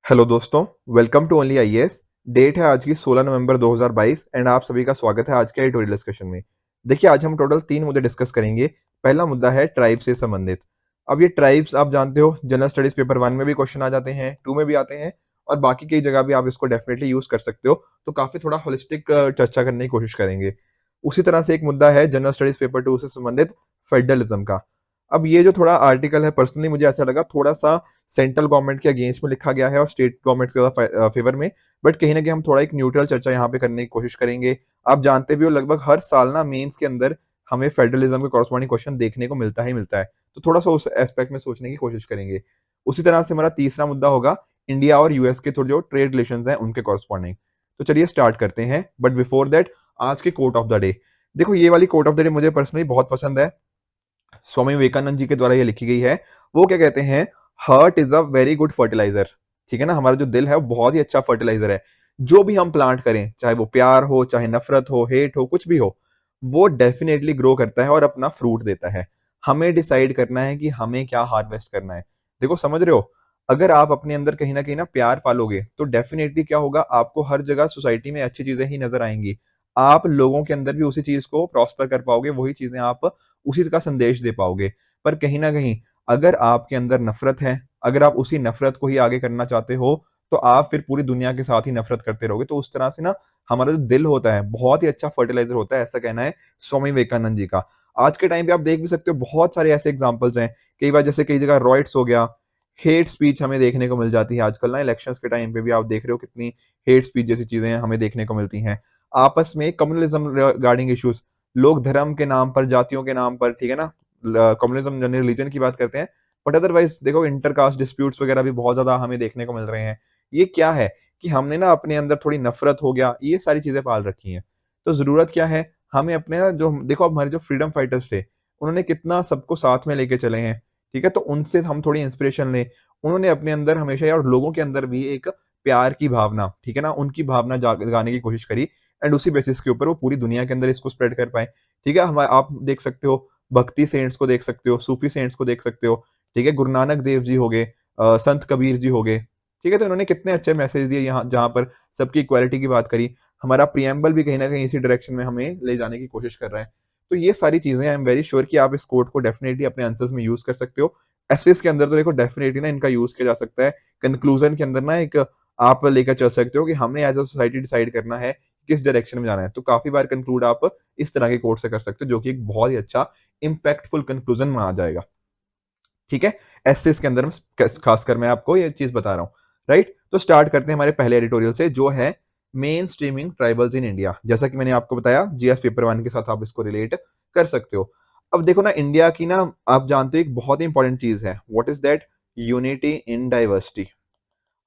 Hello दोस्तों, welcome to only IAS. डेट है आज की 16 नवंबर 2022 एंड आप सभी का स्वागत है आज के एडिटोरियल डिस्कशन में। देखिए, आज हम टोटल 3 मुद्दे डिस्कस करेंगे। पहला मुद्दा है ट्राइब से संबंधित। अब ये ट्राइब्स आप जानते हो, जनरल स्टडीज पेपर 1 में भी क्वेश्चन आ जाते हैं, 2 में भी आते हैं और बाकी कई जगह भी आप इसको डेफिनेटली यूज कर सकते हो। तो काफी थोड़ा होलिस्टिक चर्चा करने की कोशिश करेंगे। उसी तरह से एक मुद्दा है जनरल स्टडीज पेपर 2 से संबंधित फेडरलिज्म का। अब ये जो थोड़ा आर्टिकल है, पर्सनली मुझे ऐसा लगा थोड़ा सा सेंट्रल गवर्नमेंट के अगेंस्ट में लिखा गया है और स्टेट गवर्नमेंट के ज़्यादा फेवर में। बट कहीं ना कहीं हम थोड़ा एक न्यूट्रल चर्चा यहाँ पे करने की कोशिश करेंगे। आप जानते भी हो, लगभग हर साल ना मेंस के अंदर हमें फेडरलिज्म के कॉरस्पॉन्डिंग क्वेश्चन देखने को मिलता ही मिलता है। तो थोड़ा सा उस एस्पेक्ट में सोचने की कोशिश करेंगे। उसी तरह से हमारा तीसरा मुद्दा होगा इंडिया और यूएस के थोड़े जो ट्रेड रिलेशन हैं उनके कॉरस्पॉन्डिंग। तो चलिए स्टार्ट करते हैं, बट बिफोर दैट आज की कोट ऑफ द डे। देखो, ये वाली कोट ऑफ द डे मुझे पर्सनली बहुत पसंद है। स्वामी विवेकानंद जी के द्वारा ये लिखी गई है। वो क्या कहते हैं? Heart is a very good fertiliser. ठीक है ना, हमारा जो दिल है वो बहुत ही अच्छा फर्टिलाइजर है। जो भी हम प्लांट करें, चाहे वो प्यार हो, चाहे नफरत हो, हेट हो, कुछ भी हो, वो डेफिनेटली ग्रो करता है और अपना फ्रूट देता है। हमें डिसाइड करना है कि हमें क्या हार्वेस्ट करना है। देखो, समझ रहे हो? अगर आप अपने अंदर कहीं ना प्यार पालोगे तो डेफिनेटली क्या होगा, आपको हर जगह सोसाइटी में अच्छी चीजें ही नजर आएंगी। आप लोगों के अंदर भी उसी चीज को प्रॉस्पर कर पाओगे, वही चीजें आप उसी का संदेश दे पाओगे। पर कहीं ना कहीं अगर आपके अंदर नफरत है, अगर आप उसी नफरत को ही आगे करना चाहते हो, तो आप फिर पूरी दुनिया के साथ ही नफरत करते रहोगे। तो उस तरह से ना हमारा जो दिल होता है बहुत ही अच्छा फर्टिलाइजर होता है, ऐसा कहना है स्वामी विवेकानंद जी का। आज के टाइम पे आप देख भी सकते हो, बहुत सारे ऐसे एग्जाम्पल्स हैं। कई बार जैसे कई जगह रॉयट्स हो गया, हेट स्पीच हमें देखने को मिल जाती है आजकल ना। इलेक्शंस के टाइम पे भी आप देख रहे हो कितनी हेट स्पीच जैसी चीजें हमें देखने को मिलती हैं। आपस में कम्युनलिज्म रिगार्डिंग इश्यूज, लोग धर्म के नाम पर, जातियों के नाम पर, ठीक है ना, कम्युनिज्म रिलीजन की बात करते हैं। बट अदरवाइज देखो, इंटरकास्ट डिस्प्यूट्स वगैरह भी बहुत ज्यादा हमें देखने को मिल रहे हैं। ये क्या है कि हमने ना अपने अंदर थोड़ी नफरत हो गया, ये सारी चीजें पाल रखी हैं। तो जरूरत क्या है, हमें अपने ना जो देखो, अब हमारे जो फ्रीडम फाइटर्स थे, उन्होंने कितना सबको साथ में लेके चले हैं। ठीक है, तो उनसे हम थोड़ी इंस्पिरेशन लें। उन्होंने अपने अंदर हमेशा, और लोगों के अंदर भी एक प्यार की भावना, ठीक है ना, उनकी भावना जगाने की कोशिश करी। एंड उसी बेसिस के ऊपर वो पूरी दुनिया के अंदर इसको स्प्रेड कर पाए। ठीक है, हम आप देख सकते हो, भक्ति सेंट्स को देख सकते हो, सूफी सेंट्स को देख सकते हो। ठीक है, गुरु नानक देव जी हो गए, संत कबीर जी हो गए। ठीक है, तो इन्होंने कितने अच्छे मैसेज दिए यहाँ, जहां पर सबकी इक्वालिटी की बात करी। हमारा प्रियम्बल भी कहीं ना कहीं इसी डायरेक्शन में हमें ले जाने की कोशिश कर रहा है। तो ये सारी चीजें आई एम वेरी श्योर कि आप इस कोड को डेफिनेटली अपने आंसर्स में यूज कर सकते हो। एसेस के अंदर तो देखो डेफिनेटली ना इनका यूज किया जा सकता है। कंक्लूजन के अंदर ना एक आप लेकर चल सकते हो कि हमने एज अ सोसाइटी डिसाइड करना है किस डायरेक्शन में जाना है। तो काफी बार कंक्लूड आप इस तरह के कोड से कर सकते हो, जो कि एक बहुत ही अच्छा इंपैक्टफुल कंक्लूजन में आ जाएगा। ठीक है, एसेस के अंदर खासकर मैं आपको ये चीज बता रहा हूँ। राइट, तो स्टार्ट करते हैं हमारे पहले एडिटोरियल से, जो है main streaming tribals in India. जैसा कि मैंने आपको बताया, जीएस पेपर 1 के साथ आप इसको रिलेट कर सकते हो। अब देखो ना, इंडिया की ना, आप जानते हो एक बहुत ही इंपॉर्टेंट चीज है, what is that? Unity in diversity.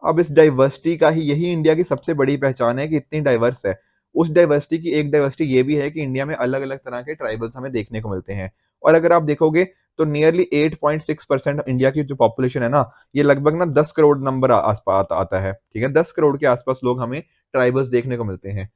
अब इस डाइवर्सिटी का ही, यही इंडिया की सबसे बड़ी पहचान है कि इतनी डाइवर्स है। उस डाइवर्सिटी की एक डाइवर्सिटी ये भी है कि इंडिया में अलग अलग तरह के ट्राइबल्स हमें देखने को मिलते हैं। और अगर आप देखोगे तो नियरली 8.6% इंडिया की जो पॉपुलेशन है ना, ये लगभग ना 10 करोड़ नंबर आसपास आता है। ठीक है, 10 करोड़ के आसपास लोग हमें ट्राइबल्स देखने को मिलते हैं।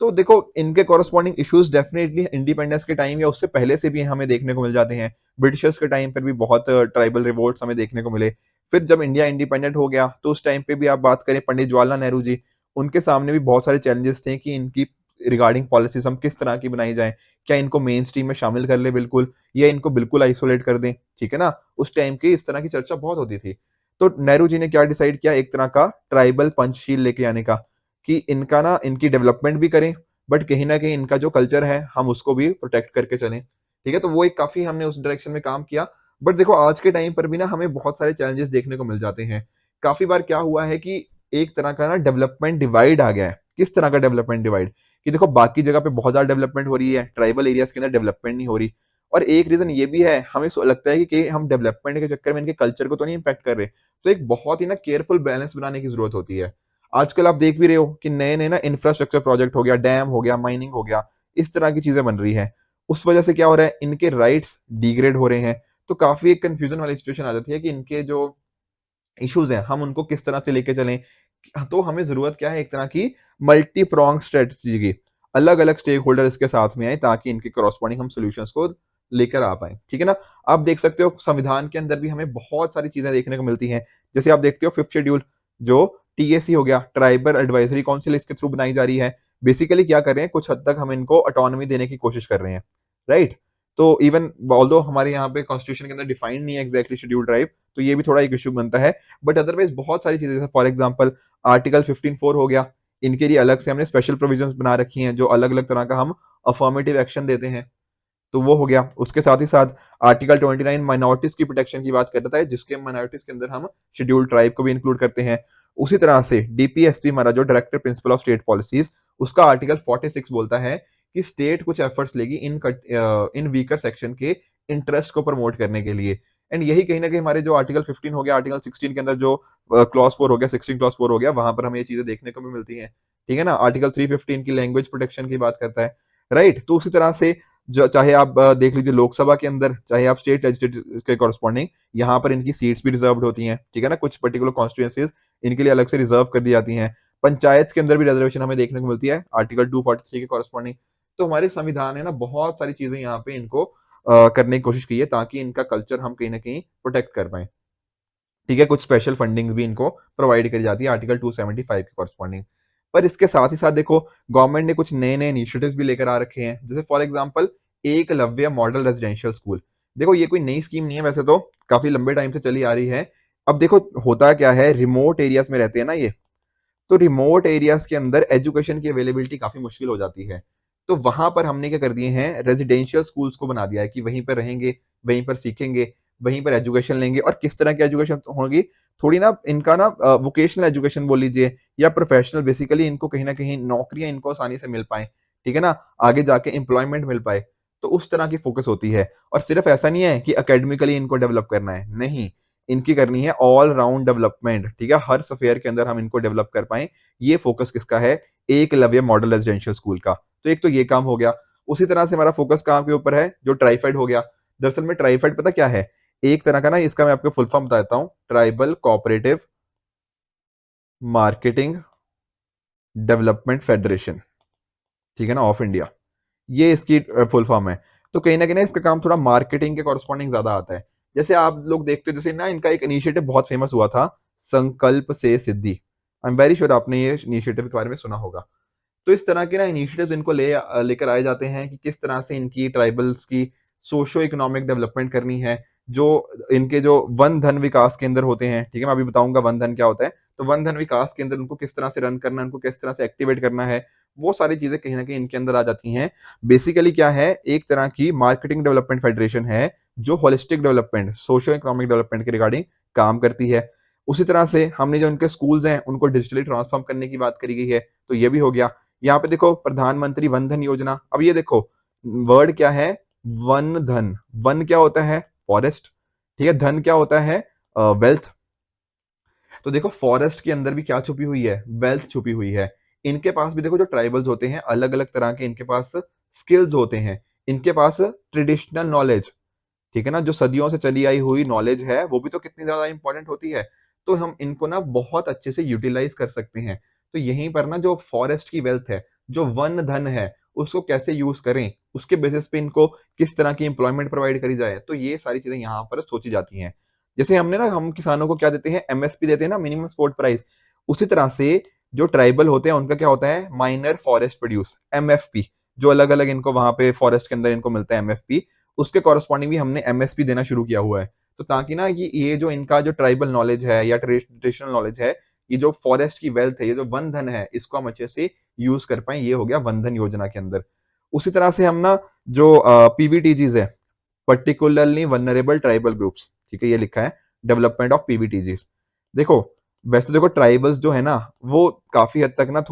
तो देखो, इनके कॉरस्पॉन्डिंग इश्यूज डेफिनेटली इंडिपेंडेंस के टाइम या उससे पहले से भी हमें देखने को मिल जाते हैं। ब्रिटिशर्स के टाइम पर भी बहुत ट्राइबल रिवोल्ट्स हमें देखने को मिले। फिर जब इंडिया इंडिपेंडेंट हो गया तो उस टाइम पे भी आप बात करें पंडित जवाहरलाल नेहरू जी, उनके सामने भी बहुत सारे चैलेंजेस थे कि इनकी रिगार्डिंग पॉलिसीज हम किस तरह की बनाई जाए। क्या इनको मेन स्ट्रीम में शामिल कर ले बिल्कुल, या इनको बिल्कुल आइसोलेट कर दें। ठीक है ना, उस टाइम की इस तरह की चर्चा बहुत होती थी। तो नेहरू जी ने क्या डिसाइड किया, एक तरह का ट्राइबल पंचशील लेके आने का, कि इनका ना, इनकी डेवलपमेंट भी करें, बट कहीं ना कहीं इनका जो कल्चर है हम उसको भी प्रोटेक्ट करके चलें। ठीक है, तो वो एक काफी हमने उस डायरेक्शन में काम किया। बट देखो, आज के टाइम पर भी ना हमें बहुत सारे चैलेंजेस देखने को मिल जाते हैं। काफी बार क्या हुआ है कि एक तरह का ना डेवलपमेंट डिवाइड आ गया है। किस तरह का डेवलपमेंट डिवाइड? कि देखो, बाकी जगह पे बहुत ज्यादा डेवलपमेंट हो रही है, ट्राइबल एरियाज के अंदर डेवलपमेंट नहीं हो रही। और एक रीजन ये भी है, हमें लगता है कि हम डेवलपमेंट के चक्कर में इनके कल्चर को तो नहीं इम्पैक्ट कर रहे। तो एक बहुत ही ना केयरफुल बैलेंस बनाने की जरूरत होती है। आजकल आप देख भी रहे हो कि नए नए ना इंफ्रास्ट्रक्चर प्रोजेक्ट हो गया, डैम हो गया, माइनिंग हो गया, इस तरह की चीजें बन रही है। उस वजह से क्या हो रहा है, इनके राइट्स डिग्रेड हो रहे हैं। तो काफी एक कंफ्यूजन वाली सिचुएशन आ जाती है कि इनके जो इश्यूज हैं हम उनको किस तरह से लेके चलें। तो हमें जरूरत क्या है, एक तरह की मल्टी प्रोंग स्ट्रेटजी की, अलग अलग स्टेक होल्डर इसके साथ में आए ताकि इनके करॉस्पॉन्डिंग हम सोल्यूशंस को लेकर आ पाए। ठीक है ना, आप देख सकते हो संविधान के अंदर भी हमें बहुत सारी चीजें देखने को मिलती हैं। जैसे आप देखते हो फिफ्थ शेड्यूल, जो टीएसी हो गया, ट्राइबल एडवाइजरी काउंसिल, इसके थ्रू बनाई जा रही है। बेसिकली क्या कर रहे हैं, कुछ हद तक हम इनको ऑटोनॉमी देने की कोशिश कर रहे हैं, राइट। तो इवन ऑल्दो हमारे यहाँ पे कॉन्स्टिट्यूशन के अंदर डिफाइंड नहीं है एग्जैक्टली शेड्यूल ट्राइब, तो ये भी थोड़ा एक इशू बनता है। बट अदरवाइज बहुत सारी चीजें, जैसे फॉर एग्जाम्पल आर्टिकल 15(4) हो गया, इनके लिए अलग से हमने स्पेशल प्रोविजंस बना रखी हैं, जो अलग अलग तरह का हम अफर्मेटिव एक्शन देते हैं, तो वो हो गया। उसके साथ ही साथ आर्टिकल 29 माइनॉरिटीज की प्रोटेक्शन की बात करता है, जिसके माइनॉरिटीज के अंदर हम शेड्यूल ट्राइब को भी इंक्लूड करते हैं। उसी तरह से डीपीएसपी हमारा जो director principle of state policies, उसका आर्टिकल 46 बोलता है कि स्टेट कुछ एफर्ट्स लेगी इन वीकर सेक्शन के इंटरेस्ट को प्रमोट करने के लिए। एंड यही कहीं ना कहीं हमारे जो आर्टिकल 15 हो गया, आर्टिकल 16 के अंदर जो क्लॉज 4 हो गया, 16 क्लॉज 4 हो गया, वहां पर हमें ये चीजें देखने को भी मिलती हैं, ठीक है ना। आर्टिकल 315 की लैंग्वेज प्रोटेक्शन की बात करता है, राइट। तो उसी तरह से चाहे आप देख लीजिए लोकसभा के अंदर, चाहे आप स्टेट लेजिस्लेटिव के कॉरस्पॉन्डिंग, यहाँ पर इनकी सीट्स भी रिजर्व होती हैं, ठीक है ना। कुछ पर्टिकुलर कॉन्स्टिट्यूएंसीज इनके लिए अलग से रिजर्व कर दी जाती हैं। पंचायत के अंदर भी रिजर्वेशन हमें देखने को मिलती है आर्टिकल 243 के कॉरस्पॉन्डिंग। तो हमारे संविधान है ना, बहुत सारी चीजें यहाँ पे इनको करने की कोशिश की है, ताकि इनका कल्चर हम कहीं ना कहीं प्रोटेक्ट कर पाए, ठीक है। कुछ स्पेशल फंडिंग भी इनको प्रोवाइड करी जाती है आर्टिकल 275 के कॉरस्पॉन्डिंग। पर इसके साथ ही साथ देखो, गवर्नमेंट ने कुछ नए नए इनिशिएटिव्स भी लेकर आ रखे हैं, जैसे for example Eklavya model residential school. देखो ये कोई नई स्कीम नहीं है, वैसे तो काफी लंबे टाइम से चली आ रही है। अब देखो होता क्या है, रिमोट एरियाज में रहते हैं ना ये, तो रिमोट एरियाज के अंदर एजुकेशन की अवेलेबिलिटी काफी मुश्किल हो जाती है। तो वहां पर हमने क्या कर दिए हैं, रेजिडेंशियल स्कूल्स को बना दिया है कि वहीं पर रहेंगे, वहीं पर सीखेंगे, वहीं पर एजुकेशन लेंगे। और किस तरह की एजुकेशन होगी, थोड़ी ना इनका ना वोकेशनल एजुकेशन बोल लीजिए या प्रोफेशनल, बेसिकली इनको कहीं ना कहीं नौकरियां इनको आसानी से मिल पाए, ठीक है ना, आगे जाके एम्प्लॉयमेंट मिल पाए। तो उस तरह की फोकस होती है। और सिर्फ ऐसा नहीं है कि अकेडमिकली इनको डेवलप करना है, नहीं, इनकी करनी है ऑल राउंड डेवलपमेंट, ठीक है। हर स्फेयर के अंदर हम इनको डेवलप कर पाए, ये फोकस किसका है, एकलव्य मॉडल रेजिडेंशियल स्कूल का। तो एक तो ये काम हो गया। उसी तरह से हमारा फोकस कहाँ के ऊपर है, जो ट्राइफेड हो गया। दरअसल में ट्राइफेड पता क्या है, एक तरह का ना, इसका मैं आपको फुल फॉर्म बता देता हूँ, tribal cooperative marketing development federation, ठीक है ना, ऑफ इंडिया, ये इसकी फुल फॉर्म है। तो कहीं ना इसका काम थोड़ा मार्केटिंग के कॉरस्पॉन्डिंग ज्यादा आता है। जैसे आप लोग देखते हो, जैसे ना इनका एक इनिशिएटिव बहुत फेमस हुआ था, संकल्प से सिद्धि। आई एम वेरी श्योर आपने ये इनिशिएटिव के बारे में सुना होगा। तो इस तरह के ना इनिशिएटिव्स इनको लेकर आए जाते हैं कि किस तरह से इनकी ट्राइबल्स की सोशो इकोनॉमिक डेवलपमेंट करनी है। जो इनके जो वन धन विकास केंद्र होते हैं, ठीक है, मैं अभी बताऊंगा वन धन क्या होता है। तो वन धन विकास केंद्र उनको किस तरह से रन करना है, उनको किस तरह से एक्टिवेट करना है, वो सारी चीजें कहीं ना कहीं इनके अंदर आ जाती हैं। बेसिकली क्या है, एक तरह की मार्केटिंग डेवलपमेंट फेडरेशन है, जो holistic development, socio economic development के रिगार्डिंग काम करती है। उसी तरह से हमने जो इनके स्कूल्स हैं उनको डिजिटली ट्रांसफॉर्म करने की बात करी गई है, तो ये भी हो गया। यहाँ पे देखो प्रधानमंत्री वन धन योजना, अब ये देखो वर्ड क्या है, वन धन। वन क्या होता है, फॉरेस्ट, ठीक है। धन क्या होता है, वेल्थ। तो देखो फॉरेस्ट के अंदर भी क्या छुपी हुई है, वेल्थ छुपी हुई है। इनके पास भी देखो, जो ट्राइबल्स होते हैं अलग अलग तरह के इनके पास स्किल्स होते हैं, इनके पास ट्रेडिशनल नॉलेज, ठीक है ना, जो सदियों से चली आई हुई नॉलेज है, वो भी तो कितनी ज्यादा इंपॉर्टेंट होती है। तो हम इनको ना बहुत अच्छे से यूटिलाइज कर सकते हैं। तो यहीं पर ना जो फॉरेस्ट की वेल्थ है, जो वन धन है, उसको कैसे यूज करें, उसके बेसिस पे इनको किस तरह की एम्प्लॉयमेंट प्रोवाइड करी जाए, तो ये सारी चीजें यहाँ पर सोची जाती हैं। जैसे हमने ना, हम किसानों को क्या देते हैं, एमएसपी देते हैं ना, मिनिमम सपोर्ट प्राइस। उसी तरह से जो ट्राइबल होते हैं उनका क्या होता है, माइनर फॉरेस्ट प्रोड्यूस, एमएफपी, जो अलग अलग इनको वहां पे फॉरेस्ट के अंदर इनको मिलता है एमएफपी, उसके कॉरस्पॉन्डिंग भी हमने एमएसपी देना शुरू किया हुआ है। तो ताकि ना ये जो इनका जो ट्राइबल नॉलेज है या ट्रेडिशनल नॉलेज है, ये जो फॉरेस्ट की वेल्थ है, ये जो वन धन है, इसको हम अच्छे से यूज कर पाए, ये हो गया वन धन योजना के अंदर। उसी तरह से हम ना जो पीवीटीजीज है, पर्टिकुलरली वनरेबल ट्राइबल ग्रुप्स, ठीक है, ये लिखा है डेवलपमेंट ऑफ पीवीटीजीज। देखो वैसे तो देखो ट्राइबल्स जो है ना, वो काफी हद तक ना,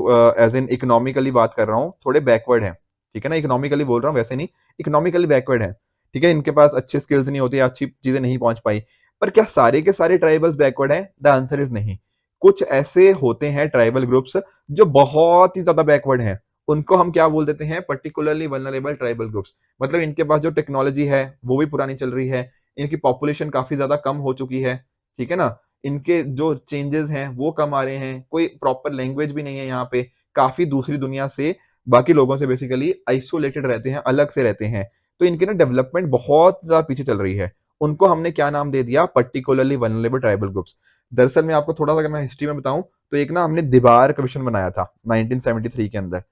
एज इन इकोनॉमिकली बात कर रहा हूँ, थोड़े बैकवर्ड है, ठीक है ना, इकोनॉमिकली बोल रहा हूँ, वैसे नहीं, इकोनॉमिकली बैकवर्ड है, ठीक है। इनके पास अच्छे स्किल्स नहीं होती, अच्छी चीजें नहीं पहुंच पाई। पर क्या सारे के सारे ट्राइबल्स बैकवर्ड हैं, द आंसर इज नहीं। कुछ ऐसे होते हैं ट्राइबल ग्रुप्स जो बहुत ही ज्यादा बैकवर्ड हैं, उनको हम क्या बोल देते हैं, पर्टिकुलरली वल्नरेबल ट्राइबल ग्रुप्स। मतलब इनके पास जो टेक्नोलॉजी है वो भी पुरानी चल रही है, इनकी पॉपुलेशन काफी ज्यादा कम हो चुकी है, ठीक है ना, इनके जो चेंजेस हैं वो कम आ रहे हैं, कोई प्रॉपर लैंग्वेज भी नहीं है यहाँ पे, काफी दूसरी दुनिया से, बाकी लोगों से बेसिकली आइसोलेटेड रहते हैं, अलग से रहते हैं। तो इनकी ना डेवलपमेंट बहुत ज्यादा पीछे चल रही है। उनको हमने क्या नाम दे दिया, पर्टिकुलरली वल्नरेबल ट्राइबल ग्रुप्स। दरअसल मैं आपको थोड़ा सा अगर मैं हिस्ट्री में बताऊं, तो एक ना हमने दीवार कमीशन बनाया था 1973 के अंदर।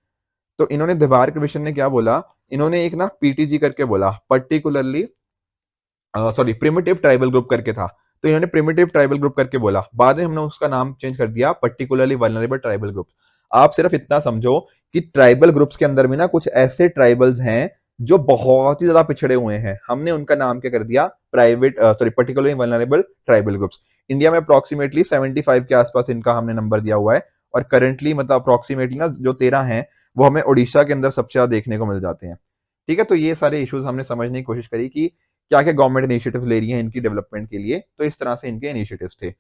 तो इन्होंने दीवार कमीशन ने क्या बोला, इन्होंने एक ना पीटीजी करके बोला, particularly sorry primitive tribal group करके था। तो इन्होंने प्रिमिटिव ट्राइबल ग्रुप करके बोला, बाद में हमने उसका नाम चेंज कर दिया पर्टिकुलरली वल्नरेबल ट्राइबल ग्रुप। आप सिर्फ इतना समझो कि ट्राइबल ग्रुप्स के अंदर भी ना कुछ ऐसे ट्राइबल्स हैं जो बहुत ही ज्यादा पिछड़े हुए हैं, हमने उनका नाम क्या कर दिया, private sorry particularly vulnerable tribal groups. India में अप्रोक्सीमेटली 75 के आसपास इनका हमने नंबर दिया हुआ है, और करंटली मतलब अप्रोक्सीमेटली ना जो 13 हैं वो हमें उड़ीसा के अंदर सबसे ज्यादा देखने को मिल जाते हैं। ठीक है, तो ये सारे इश्यूज हमने समझने की कोशिश करी कि क्या क्या गवर्नमेंट इनिशिएटिव ले रही है इनकी डेवलपमेंट के लिए, तो इस तरह से इनके इनिशिएटिव्स थे।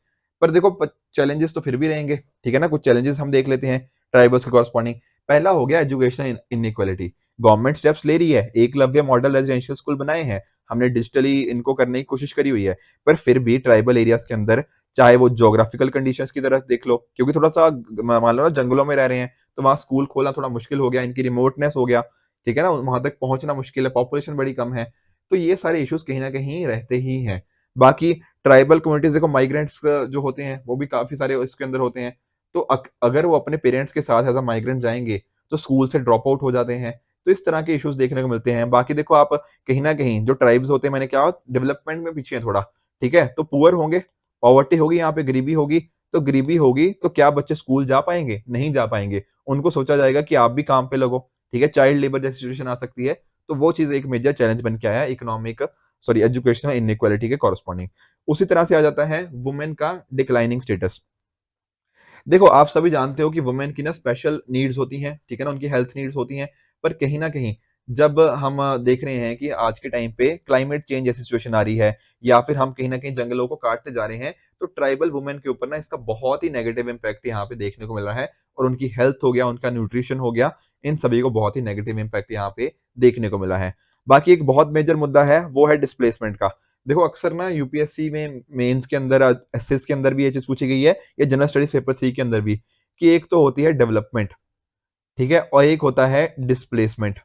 पर देखो चैलेंजेस तो फिर भी रहेंगे, ठीक है ना। कुछ चैलेंजेस हम देख लेते हैं ट्राइबल्स के कॉरस्पॉन्डिंग। पहला हो गया एजुकेशन इनइक्वालिटी। गवर्नमेंट स्टेप्स ले रही है, एकलव्य मॉडल रेजिडेंशियल स्कूल बनाए हैं, हमने डिजिटली इनको करने की कोशिश करी हुई है, पर फिर भी ट्राइबल एरियाज के अंदर, चाहे वो जोग्राफिकल कंडीशंस की तरफ देख लो, क्योंकि थोड़ा सा मान लो ना जंगलों में रह रहे हैं, तो वहां स्कूल खोलना थोड़ा मुश्किल हो गया, इनकी रिमोटनेस हो गया, ठीक है ना, वहां तक पहुंचना मुश्किल है, पॉपुलेशन बड़ी कम है। तो ये सारे इश्यूज कहीं ना कहीं रहते ही हैं। बाकी ट्राइबल कम्युनिटीज देखो, माइग्रेंट्स जो होते हैं वो भी काफी सारे इसके अंदर होते हैं। तो अगर वो अपने पेरेंट्स के साथ एज अ माइग्रेंट जाएंगे तो स्कूल से ड्रॉप आउट हो जाते हैं। तो इस तरह के इश्यूज देखने को मिलते हैं। बाकी देखो आप, कहीं ना कहीं जो ट्राइब्स होते हैं, मैंने क्या डेवलपमेंट में पीछे है थोड़ा, ठीक है, तो पुअर होंगे, पॉवर्टी होगी, यहाँ पे गरीबी होगी। तो गरीबी होगी तो क्या बच्चे स्कूल जा पाएंगे? नहीं जा पाएंगे। उनको सोचा जाएगा कि आप भी काम पे लगो, ठीक है, चाइल्ड लेबर जैसी सिचुएशन आ सकती है। तो वो चीज एक मेजर चैलेंज बन के आया इकोनॉमिक सॉरी एजुकेशनल इनइक्वालिटी के कॉरस्पॉन्डिंग। उसी तरह से आ जाता है वुमेन का डिक्लाइनिंग स्टेटस। देखो आप सभी जानते हो कि वुमेन की ना स्पेशल नीड्स होती हैं, ठीक है ना, उनकी हेल्थ नीड्स होती हैं। पर कहीं ना कहीं जब हम देख रहे हैं कि आज के टाइम पे क्लाइमेट चेंज जैसी सिचुएशन आ रही है, या फिर हम कहीं ना कहीं जंगलों को काटते जा रहे हैं, तो ट्राइबल वुमेन के ऊपर ना इसका बहुत ही नेगेटिव इम्पैक्ट यहाँ पे देखने को मिल रहा है। और उनकी हेल्थ हो गया, उनका न्यूट्रिशन हो गया, इन सभी को बहुत ही नेगेटिव इम्पैक्ट यहाँ पे देखने को मिला है। बाकी एक बहुत मेजर मुद्दा है, वो है डिस्प्लेसमेंट का। देखो अक्सर ना यूपीएससी में मेंस के अंदर, एसएस के अंदर भी ये चीज पूछी गई है, या जनरल स्टडीज पेपर 3 के अंदर भी, कि एक तो होती है डेवलपमेंट, ठीक है, और एक होता है डिस्प्लेसमेंट।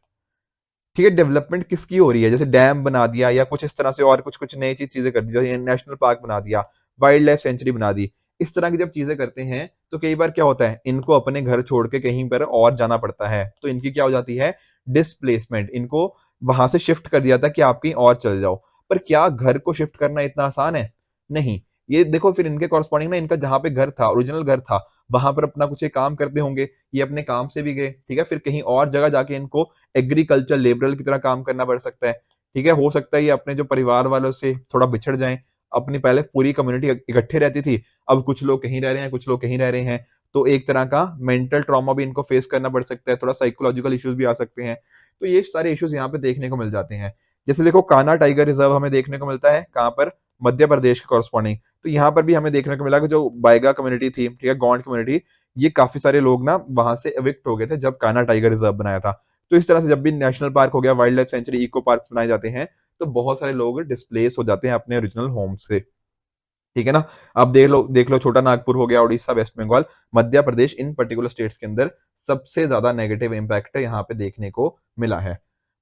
ठीक है, डेवलपमेंट किसकी हो रही है? जैसे डैम बना दिया या कुछ इस तरह से और कुछ कुछ नई चीजें कर दी, जैसे नेशनल पार्क बना दिया, वाइल्ड लाइफ सेंचुरी बना दी। इस तरह की जब चीजें करते हैं तो कई बार क्या होता है, इनको अपने घर छोड़ के कहीं पर और जाना पड़ता है, तो इनकी क्या हो जाती है, डिस्प्लेसमेंट। इनको वहां से शिफ्ट कर दिया था कि आप कहीं और चल जाओ। पर क्या घर को शिफ्ट करना इतना आसान है? नहीं। ये देखो फिर इनके कॉरस्पॉन्डिंग ना, इनका जहां पे घर था, ओरिजिनल घर था, वहां पर अपना कुछ एक काम करते होंगे, ये अपने काम से भी गए, ठीक है, फिर कहीं और जगह जाके इनको एग्रीकल्चर लेबरल की तरह काम करना पड़ सकता है। ठीक है, हो सकता है ये अपने जो परिवार वालों से थोड़ा बिछड़ जाएं। अपनी पहले पूरी कम्युनिटी इकट्ठे रहती थी, अब कुछ लोग कहीं रह रहे हैं, कुछ लोग कहीं रह रहे हैं। तो एक तरह का मेंटल ट्रॉमा भी इनको फेस करना पड़ सकता है, थोड़ा साइकोलॉजिकल इश्यूज भी आ सकते हैं। तो ये सारे इश्यूज यहाँ पे देखने को मिल जाते हैं। जैसे देखो कान्हा टाइगर रिजर्व हमें देखने को मिलता है कहाँ पर, मध्य प्रदेश के कॉरस्पॉन्डिंग। तो यहाँ पर भी हमें देखने को मिला कि जो बाइगा कम्युनिटी थी, ठीक है, गौंड कम्युनिटी, ये काफी सारे लोग ना वहां से एविक्ट हो गए थे जब कान्हा टाइगर रिजर्व बनाया था। तो इस तरह से जब भी नेशनल पार्क हो गया, wildlife sanctuary, eco park बनाए जाते हैं, तो बहुत सारे लोग डिस्प्लेस हो जाते हैं अपने ओरिजिनल होम से, ठीक है ना। अब देख लो छोटा नागपुर हो गया, उड़ीसा, वेस्ट बंगाल, मध्य प्रदेश, इन पर्टिकुलर स्टेट्स के अंदर सबसे ज्यादा नेगेटिव इम्पैक्ट यहाँ पे देखने को मिला है।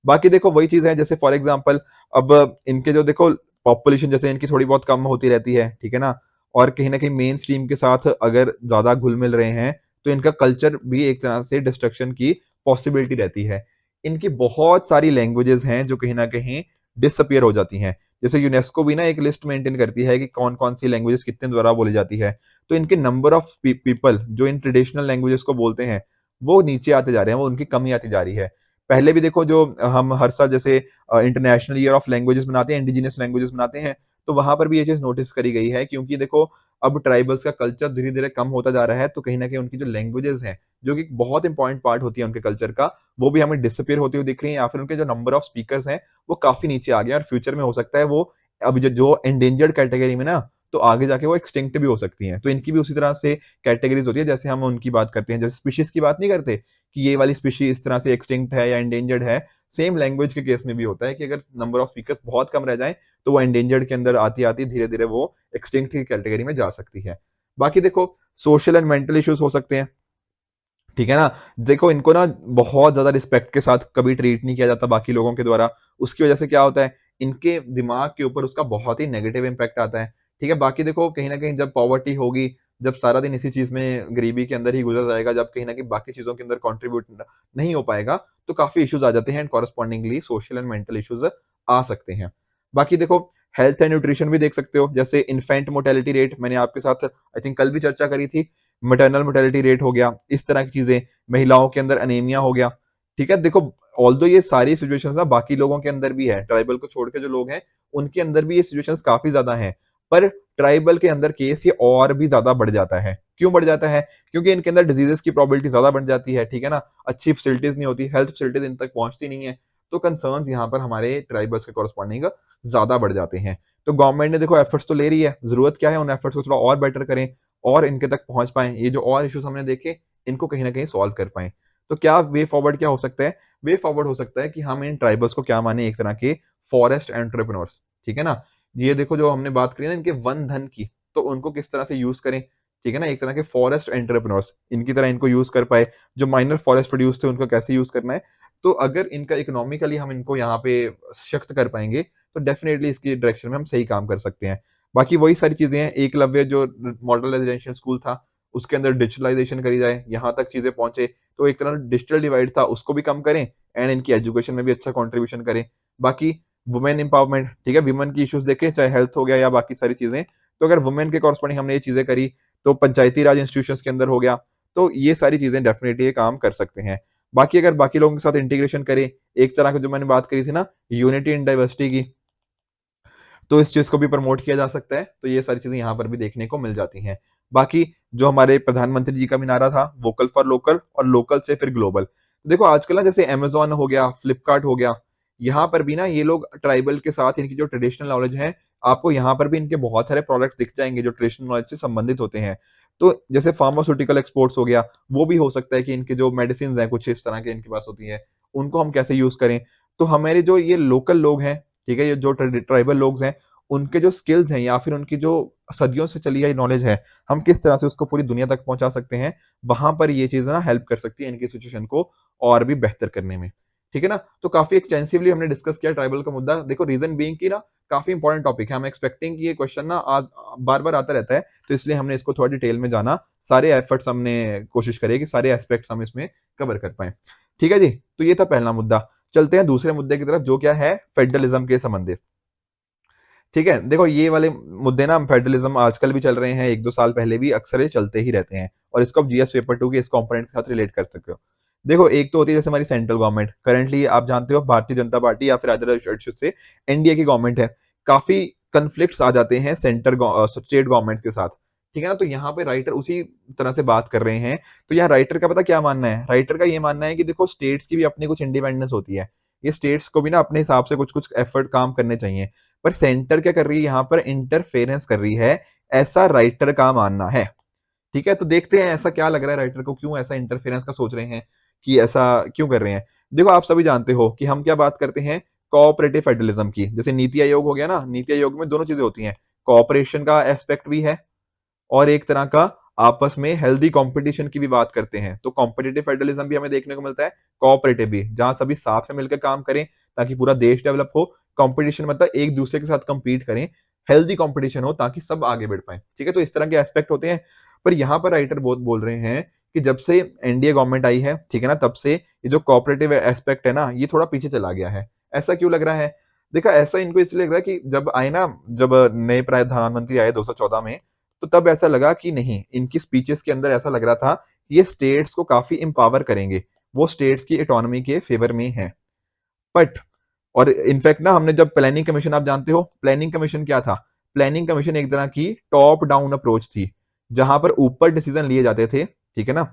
बाकी देखो वही चीज है, जैसे फॉर एग्जाम्पल अब इनके जो देखो पॉपुलेशन जैसे इनकी थोड़ी बहुत कम होती रहती है, ठीक है ना, और कहीं ना कहीं मेन स्ट्रीम के साथ अगर ज्यादा घुल मिल रहे हैं, तो इनका कल्चर भी एक तरह से डिस्ट्रक्शन की पॉसिबिलिटी रहती है। इनकी बहुत सारी लैंग्वेजेस हैं जो कहीं ना कहीं डिसअपियर हो जाती हैं। जैसे यूनेस्को भी ना एक लिस्ट मेंटेन करती है कि कौन कौन सी लैंग्वेजेस कितने द्वारा बोली जाती है। तो इनके नंबर ऑफ पीपल जो इन ट्रेडिशनल लैंग्वेजेस को बोलते हैं, वो नीचे आते जा रहे हैं, वो उनकी कमी आती जा रही है। पहले भी देखो जो हम हर साल जैसे इंटरनेशनल ईयर ऑफ लैंग्वेजेस बनाते हैं, इंडिजिनियस लैंग्वेजेस बनाते हैं, तो वहां पर भी ये चीज नोटिस करी गई है, क्योंकि देखो अब ट्राइबल्स का कल्चर धीरे धीरे कम होता जा रहा है, तो कहीं ना कहीं उनकी जो लैंग्वेजेस हैं, जो कि बहुत इंपॉर्टेंट पार्ट होती है उनके कल्चर का, वो भी हमें डिसअपियर होती हुई दिख रही है, या फिर उनके जो नंबर ऑफ स्पीकर्स हैं वो काफी नीचे आ गए हैं, और फ्यूचर में हो सकता है वो अब जो एंडेंजर्ड कैटेगरी में ना, तो आगे जाके वो एक्सटिंक्ट भी हो सकती हैं। तो इनकी भी उसी तरह से कैटेगरीज होती है, जैसे हम उनकी बात करते हैं, जैसे स्पीशीज की बात नहीं करते कि ये वाली स्पीशीज इस तरह से एक्सटिंक्ट है या एंडेंजर्ड है, सेम लैंग्वेज के केस में भी होता है कि अगर नंबर ऑफ स्पीकर्स बहुत कम रह जाए, तो वो एंडेंजर्ड के अंदर आती आती धीरे धीरे वो एक्सटिंक्ट की कैटेगरी में जा सकती है। बाकी देखो सोशल एंड मेंटल इश्यूज हो सकते हैं, ठीक है ना। देखो इनको ना बहुत ज्यादा रिस्पेक्ट के साथ कभी ट्रीट नहीं किया जाता बाकी लोगों के द्वारा। उसकी वजह से क्या होता है, इनके दिमाग के ऊपर उसका बहुत ही नेगेटिव इम्पैक्ट आता है, ठीक है, बाकी देखो कहीं ना कहीं जब पॉवर्टी होगी, जब सारा दिन इसी चीज में गरीबी के अंदर ही गुजर जाएगा, जब कहीं ना कहीं बाकी चीजों के अंदर कंट्रीब्यूट नहीं हो पाएगा, तो काफी इश्यूज आ जाते हैं and correspondingly social and mental issues आ सकते हैं। बाकी देखो हेल्थ एंड न्यूट्रिशन भी देख सकते हो, जैसे इन्फेंट मोर्टेलिटी रेट मैंने आपके साथ आई थिंक कल भी चर्चा करी थी, मैटरनल मोर्टेलिटी रेट हो गया, इस तरह की चीजें, महिलाओं के अंदर अनेमिया हो गया। ठीक है, देखो ऑल्दो ये सारी सिचुएशंस ना बाकी लोगों के अंदर भी है, ट्राइबल को छोड़ के जो लोग हैं उनके अंदर भी ये सिचुएशंस काफी ज्यादा हैं, पर ट्राइबल के अंदर केस ये और भी ज्यादा बढ़ जाता है। क्यों बढ़ जाता है? क्योंकि इनके अंदर डिजीजेस की प्रोबेबिलिटी ज्यादा बढ़ जाती है, ठीक है ना, अच्छी फैसिलिटीज नहीं होती, हेल्थ फैसिलिटीज इन तक पहुंचती नहीं है, तो कंसर्न्स यहाँ पर हमारे ट्राइबल्स के कॉरस्पॉन्डिंग ज्यादा बढ़ जाते हैं। तो गवर्नमेंट ने देखो एफर्ट्स तो ले रही है, जरूरत क्या है उन एफर्ट्स को थोड़ा और बेटर करें और इनके तक पहुंच पाए, ये जो और इश्यूज हमने देखे इनको कहीं ना कहीं सॉल्व कर पाए। तो क्या वे फॉरवर्ड क्या हो सकता है? वे फॉरवर्ड हो सकता है कि हम इन ट्राइबल्स को क्या माने, एक तरह के फॉरेस्ट एंटरप्रेन्योर्स, ठीक है ना। ये देखो जो हमने बात करी ना इनके वन धन की, तो उनको किस तरह से यूज करें, ठीक है ना, एक तरह के फॉरेस्ट एंटरप्रेन्योर्स इनकी तरह इनको यूज कर पाए, जो माइनर फॉरेस्ट प्रोड्यूस थे उनको कैसे यूज करना है। तो अगर इनका इकोनॉमिकली हम इनको यहाँ पे सशक्त कर पाएंगे, तो डेफिनेटली इसकी डायरेक्शन में हम सही काम कर सकते हैं। बाकी वही सारी चीजें हैं, एकलव्य जो मॉडल रेजिडेंशियल स्कूल था उसके अंदर डिजिटलाइजेशन करी जाए, यहाँ तक चीजें पहुंचे, तो एक तरह डिजिटल डिवाइड था उसको भी कम करें एंड इनकी एजुकेशन में भी अच्छा कंट्रीब्यूशन करें। बाकी वुमेन एम्पावरमेंट, ठीक है, विमेन की इश्यूज देखें, चाहे हेल्थ हो गया या बाकी सारी चीजें, तो अगर वुमेन के कॉरस्पॉन्डिंग हमने ये चीजें करी, तो पंचायती राज इंस्टीट्यूशंस के अंदर हो गया, तो ये सारी चीजें डेफिनेटली ये काम कर सकते हैं। बाकी अगर बाकी लोगों के साथ इंटीग्रेशन करें, एक तरह का जो मैंने बात करी थी ना यूनिटी इन डाइवर्सिटी की, तो इस चीज को भी प्रमोट किया जा सकता है, तो ये सारी चीजें यहाँ पर भी देखने को मिल जाती हैं। बाकी जो हमारे प्रधानमंत्री जी का भी नारा था वोकल फॉर लोकल और लोकल से फिर ग्लोबल, देखो आजकल ना जैसे अमेजोन हो गया, फ्लिपकार्ट हो गया, यहाँ पर भी ना ये लोग ट्राइबल के साथ इनकी जो ट्रेडिशनल नॉलेज है, आपको यहाँ पर भी इनके बहुत सारे प्रोडक्ट्स दिख जाएंगे जो ट्रेडिशनल नॉलेज से संबंधित होते हैं। तो जैसे फार्मास्यूटिकल एक्सपोर्ट्स हो गया, वो भी हो सकता है कि इनके जो मेडिसिन हैं कुछ इस तरह के इनके पास होती है, उनको हम कैसे यूज करें। तो हमारे जो ये लोकल लोग हैं, ठीक है, ये जो ट्राइबल लोग हैं, उनके जो स्किल्स हैं या फिर उनकी जो सदियों से चली आई नॉलेज है, हम किस तरह से उसको पूरी दुनिया तक पहुंचा सकते हैं, वहां पर ये चीज ना हेल्प कर सकती है इनकी सिचुएशन को और भी बेहतर करने में। ठीक है ना, तो काफी एक्सटेंसिवली हमने डिस्कस किया ट्राइबल का मुद्दा, देखो रीजन बीइंग की ना काफी इंपॉर्टेंट टॉपिक है, हम एक्सपेक्टिंग कि ये क्वेश्चन ना आज बार बार आता रहता है, तो इसलिए हमने इसको थोड़ा डिटेल में जाना, सारे एफर्ट्स हमने कोशिश करी कि सारे एस्पेक्ट्स हम इसमें कवर कर पाए। ठीक है जी, तो ये था पहला मुद्दा। चलते हैं दूसरे मुद्दे की तरफ, जो क्या है फेडरलिज्म के संबंधित। ठीक है, देखो ये वाले मुद्दे ना फेडरलिज्म आजकल भी चल रहे हैं, एक दो साल पहले भी अक्सर ये चलते ही रहते हैं, और इसको आप जीएस पेपर 2 के इस कंपोनेंट के साथ रिलेट कर सकते हो। देखो एक तो होती है जैसे हमारी सेंट्रल गवर्नमेंट, करंटली आप जानते हो भारतीय जनता पार्टी या फिर अदर से एनडीए की गवर्नमेंट है, काफी कन्फ्लिक्ट्स आ जाते हैं सेंटर स्टेट गवर्नमेंट के साथ, ठीक है ना। तो यहाँ पे राइटर उसी तरह से बात कर रहे हैं, तो यहाँ राइटर का पता क्या मानना है, राइटर का ये मानना है कि देखो स्टेट्स की भी अपनी कुछ इंडिपेंडेंस होती है, ये स्टेट्स को भी ना अपने हिसाब से कुछ कुछ एफर्ट काम करने चाहिए, पर सेंटर क्या कर रही है यहाँ पर, इंटरफेरेंस कर रही है, ऐसा राइटर का मानना है। ठीक है, तो देखते हैं ऐसा क्या लग रहा है राइटर को, क्यों ऐसा इंटरफेरेंस का सोच रहे हैं, कि ऐसा क्यों कर रहे हैं। देखो आप सभी जानते हो कि हम क्या बात करते हैं कोऑपरेटिव फेडरलिज्म की, जैसे नीति आयोग हो गया ना, नीति आयोग में दोनों चीजें होती हैं, कोऑपरेशन का एस्पेक्ट भी है और एक तरह का आपस में हेल्दी कंपटीशन की भी बात करते हैं, तो कॉम्पिटिटिव फेडरलिज्म भी हमें देखने को मिलता है, कोऑपरेटिव भी, जहां सभी साथ में मिलकर काम करें ताकि पूरा देश डेवलप हो। कंपटीशन मतलब एक दूसरे के साथ कंपीट करें, हेल्दी कंपटीशन हो ताकि सब आगे बढ़ पाए, ठीक है, तो इस तरह के एस्पेक्ट होते हैं। पर यहाँ पर राइटर बहुत बोल रहे हैं कि जब से एनडीए गवर्नमेंट आई है, ठीक है ना, तब से ये जो कोऑपरेटिव एस्पेक्ट है ना, ये थोड़ा पीछे चला गया है। ऐसा क्यों लग रहा है? देखा ऐसा इनको इसलिए लग रहा है कि जब आए ना, जब नए प्रधानमंत्री आए 2014 में, तो तब ऐसा लगा कि नहीं, इनकी स्पीचेस के अंदर ऐसा लग रहा था कि ये स्टेट्स को काफी एम्पावर करेंगे, वो स्टेट्स की इकोनॉमी के फेवर में है। बट और इनफैक्ट ना हमने जब प्लानिंग कमीशन, आप जानते हो प्लानिंग कमीशन क्या था, प्लानिंग कमीशन एक तरह की टॉप डाउन अप्रोच थी, जहां पर ऊपर डिसीजन लिए जाते थे, ठीक है ना,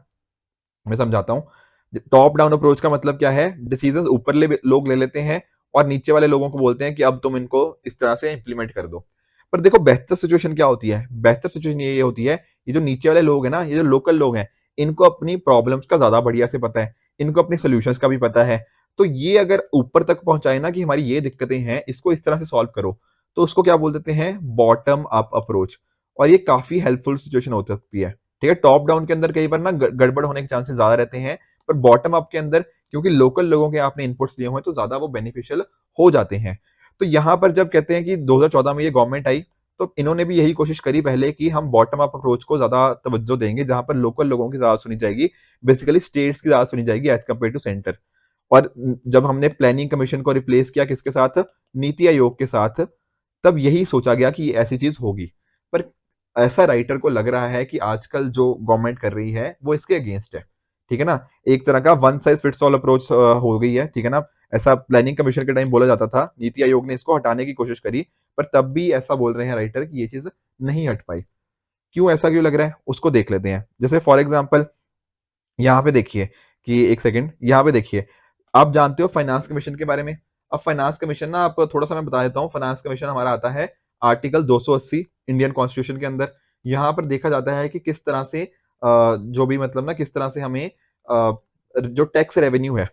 मैं समझाता हूँ। टॉप डाउन अप्रोच का मतलब क्या है, डिसीजन ऊपर लोग ले लेते हैं और नीचे वाले लोगों को बोलते हैं कि अब तुम इनको इस तरह से इंप्लीमेंट कर दो। पर देखो बेहतर सिचुएशन क्या होती है, बेहतर सिचुएशन ये होती है, ये जो नीचे वाले लोग हैं ना, ये जो लोकल लोग हैं, इनको अपनी प्रॉब्लम्स का ज्यादा बढ़िया से पता है, इनको अपनी सोल्यूशंस का भी पता है, तो ये अगर ऊपर तक पहुंचाए ना कि हमारी ये दिक्कतें हैं, इसको इस तरह से सॉल्व करो, तो उसको क्या बोल देते हैं, बॉटम अप अप्रोच। और ये काफी हेल्पफुल सिचुएशन हो सकती है। ठीक है, टॉप डाउन के अंदर कई बार ना गड़बड़ होने के चांसेस ज्यादा रहते हैं, पर बॉटम अप के अंदर क्योंकि लोकल लोगों के आपने इनपुट्स दिए हुए हैं, तो ज्यादा वो बेनिफिशियल हो जाते हैं। तो यहाँ पर जब कहते हैं कि 2014 में ये गवर्नमेंट आई, तो इन्होंने भी यही कोशिश करी पहले कि हम बॉटम अप अप्रोच को ज़्यादा तवज्जो देंगे, जहाँ पर लोकल लोगों की ज़्यादा सुनी जाएगी, बेसिकली स्टेट्स की ज़्यादा सुनी जाएगी एज़ कम्पेयर टू सेंटर। और जब हमने प्लानिंग कमीशन को रिप्लेस किया किसके साथ? नीति आयोग के साथ, तब यही सोचा गया कि ऐसी चीज़ होगी। पर ऐसा राइटर को लग रहा है कि आजकल जो गवर्नमेंट कर रही है, वो इसके अगेंस्ट है। ठीक है ना? एक तरह का one size fits all approach हो गई है, ठीक है ना? ऐसा प्लानिंग कमीशन के टाइम बोला जाता था, नीति आयोग ने इसको हटाने की कोशिश करी, पर तब भी ऐसा बोल रहे हैं राइटर कि ये चीज़ नहीं हट पाई। क्यों ऐसा क्यों लग रहा है? उसको देख लेते हैं। जैसे फॉर एग्ज़ाम्पल यहाँ पे देखिए कि एक सेकंड, यहाँ पे देखिए, आप जानते हो फाइनेंस कमीशन के बारे में। अब फाइनेंस कमीशन ना, आप थोड़ा सा मैं बता देता हूँ। फाइनेंस कमीशन हमारा आता है आर्टिकल 280 इंडियन कॉन्स्टिट्यूशन के अंदर। यहाँ पर देखा जाता है कि किस तरह से जो भी मतलब ना किस तरह से हमें जो टैक्स रेवेन्यू है,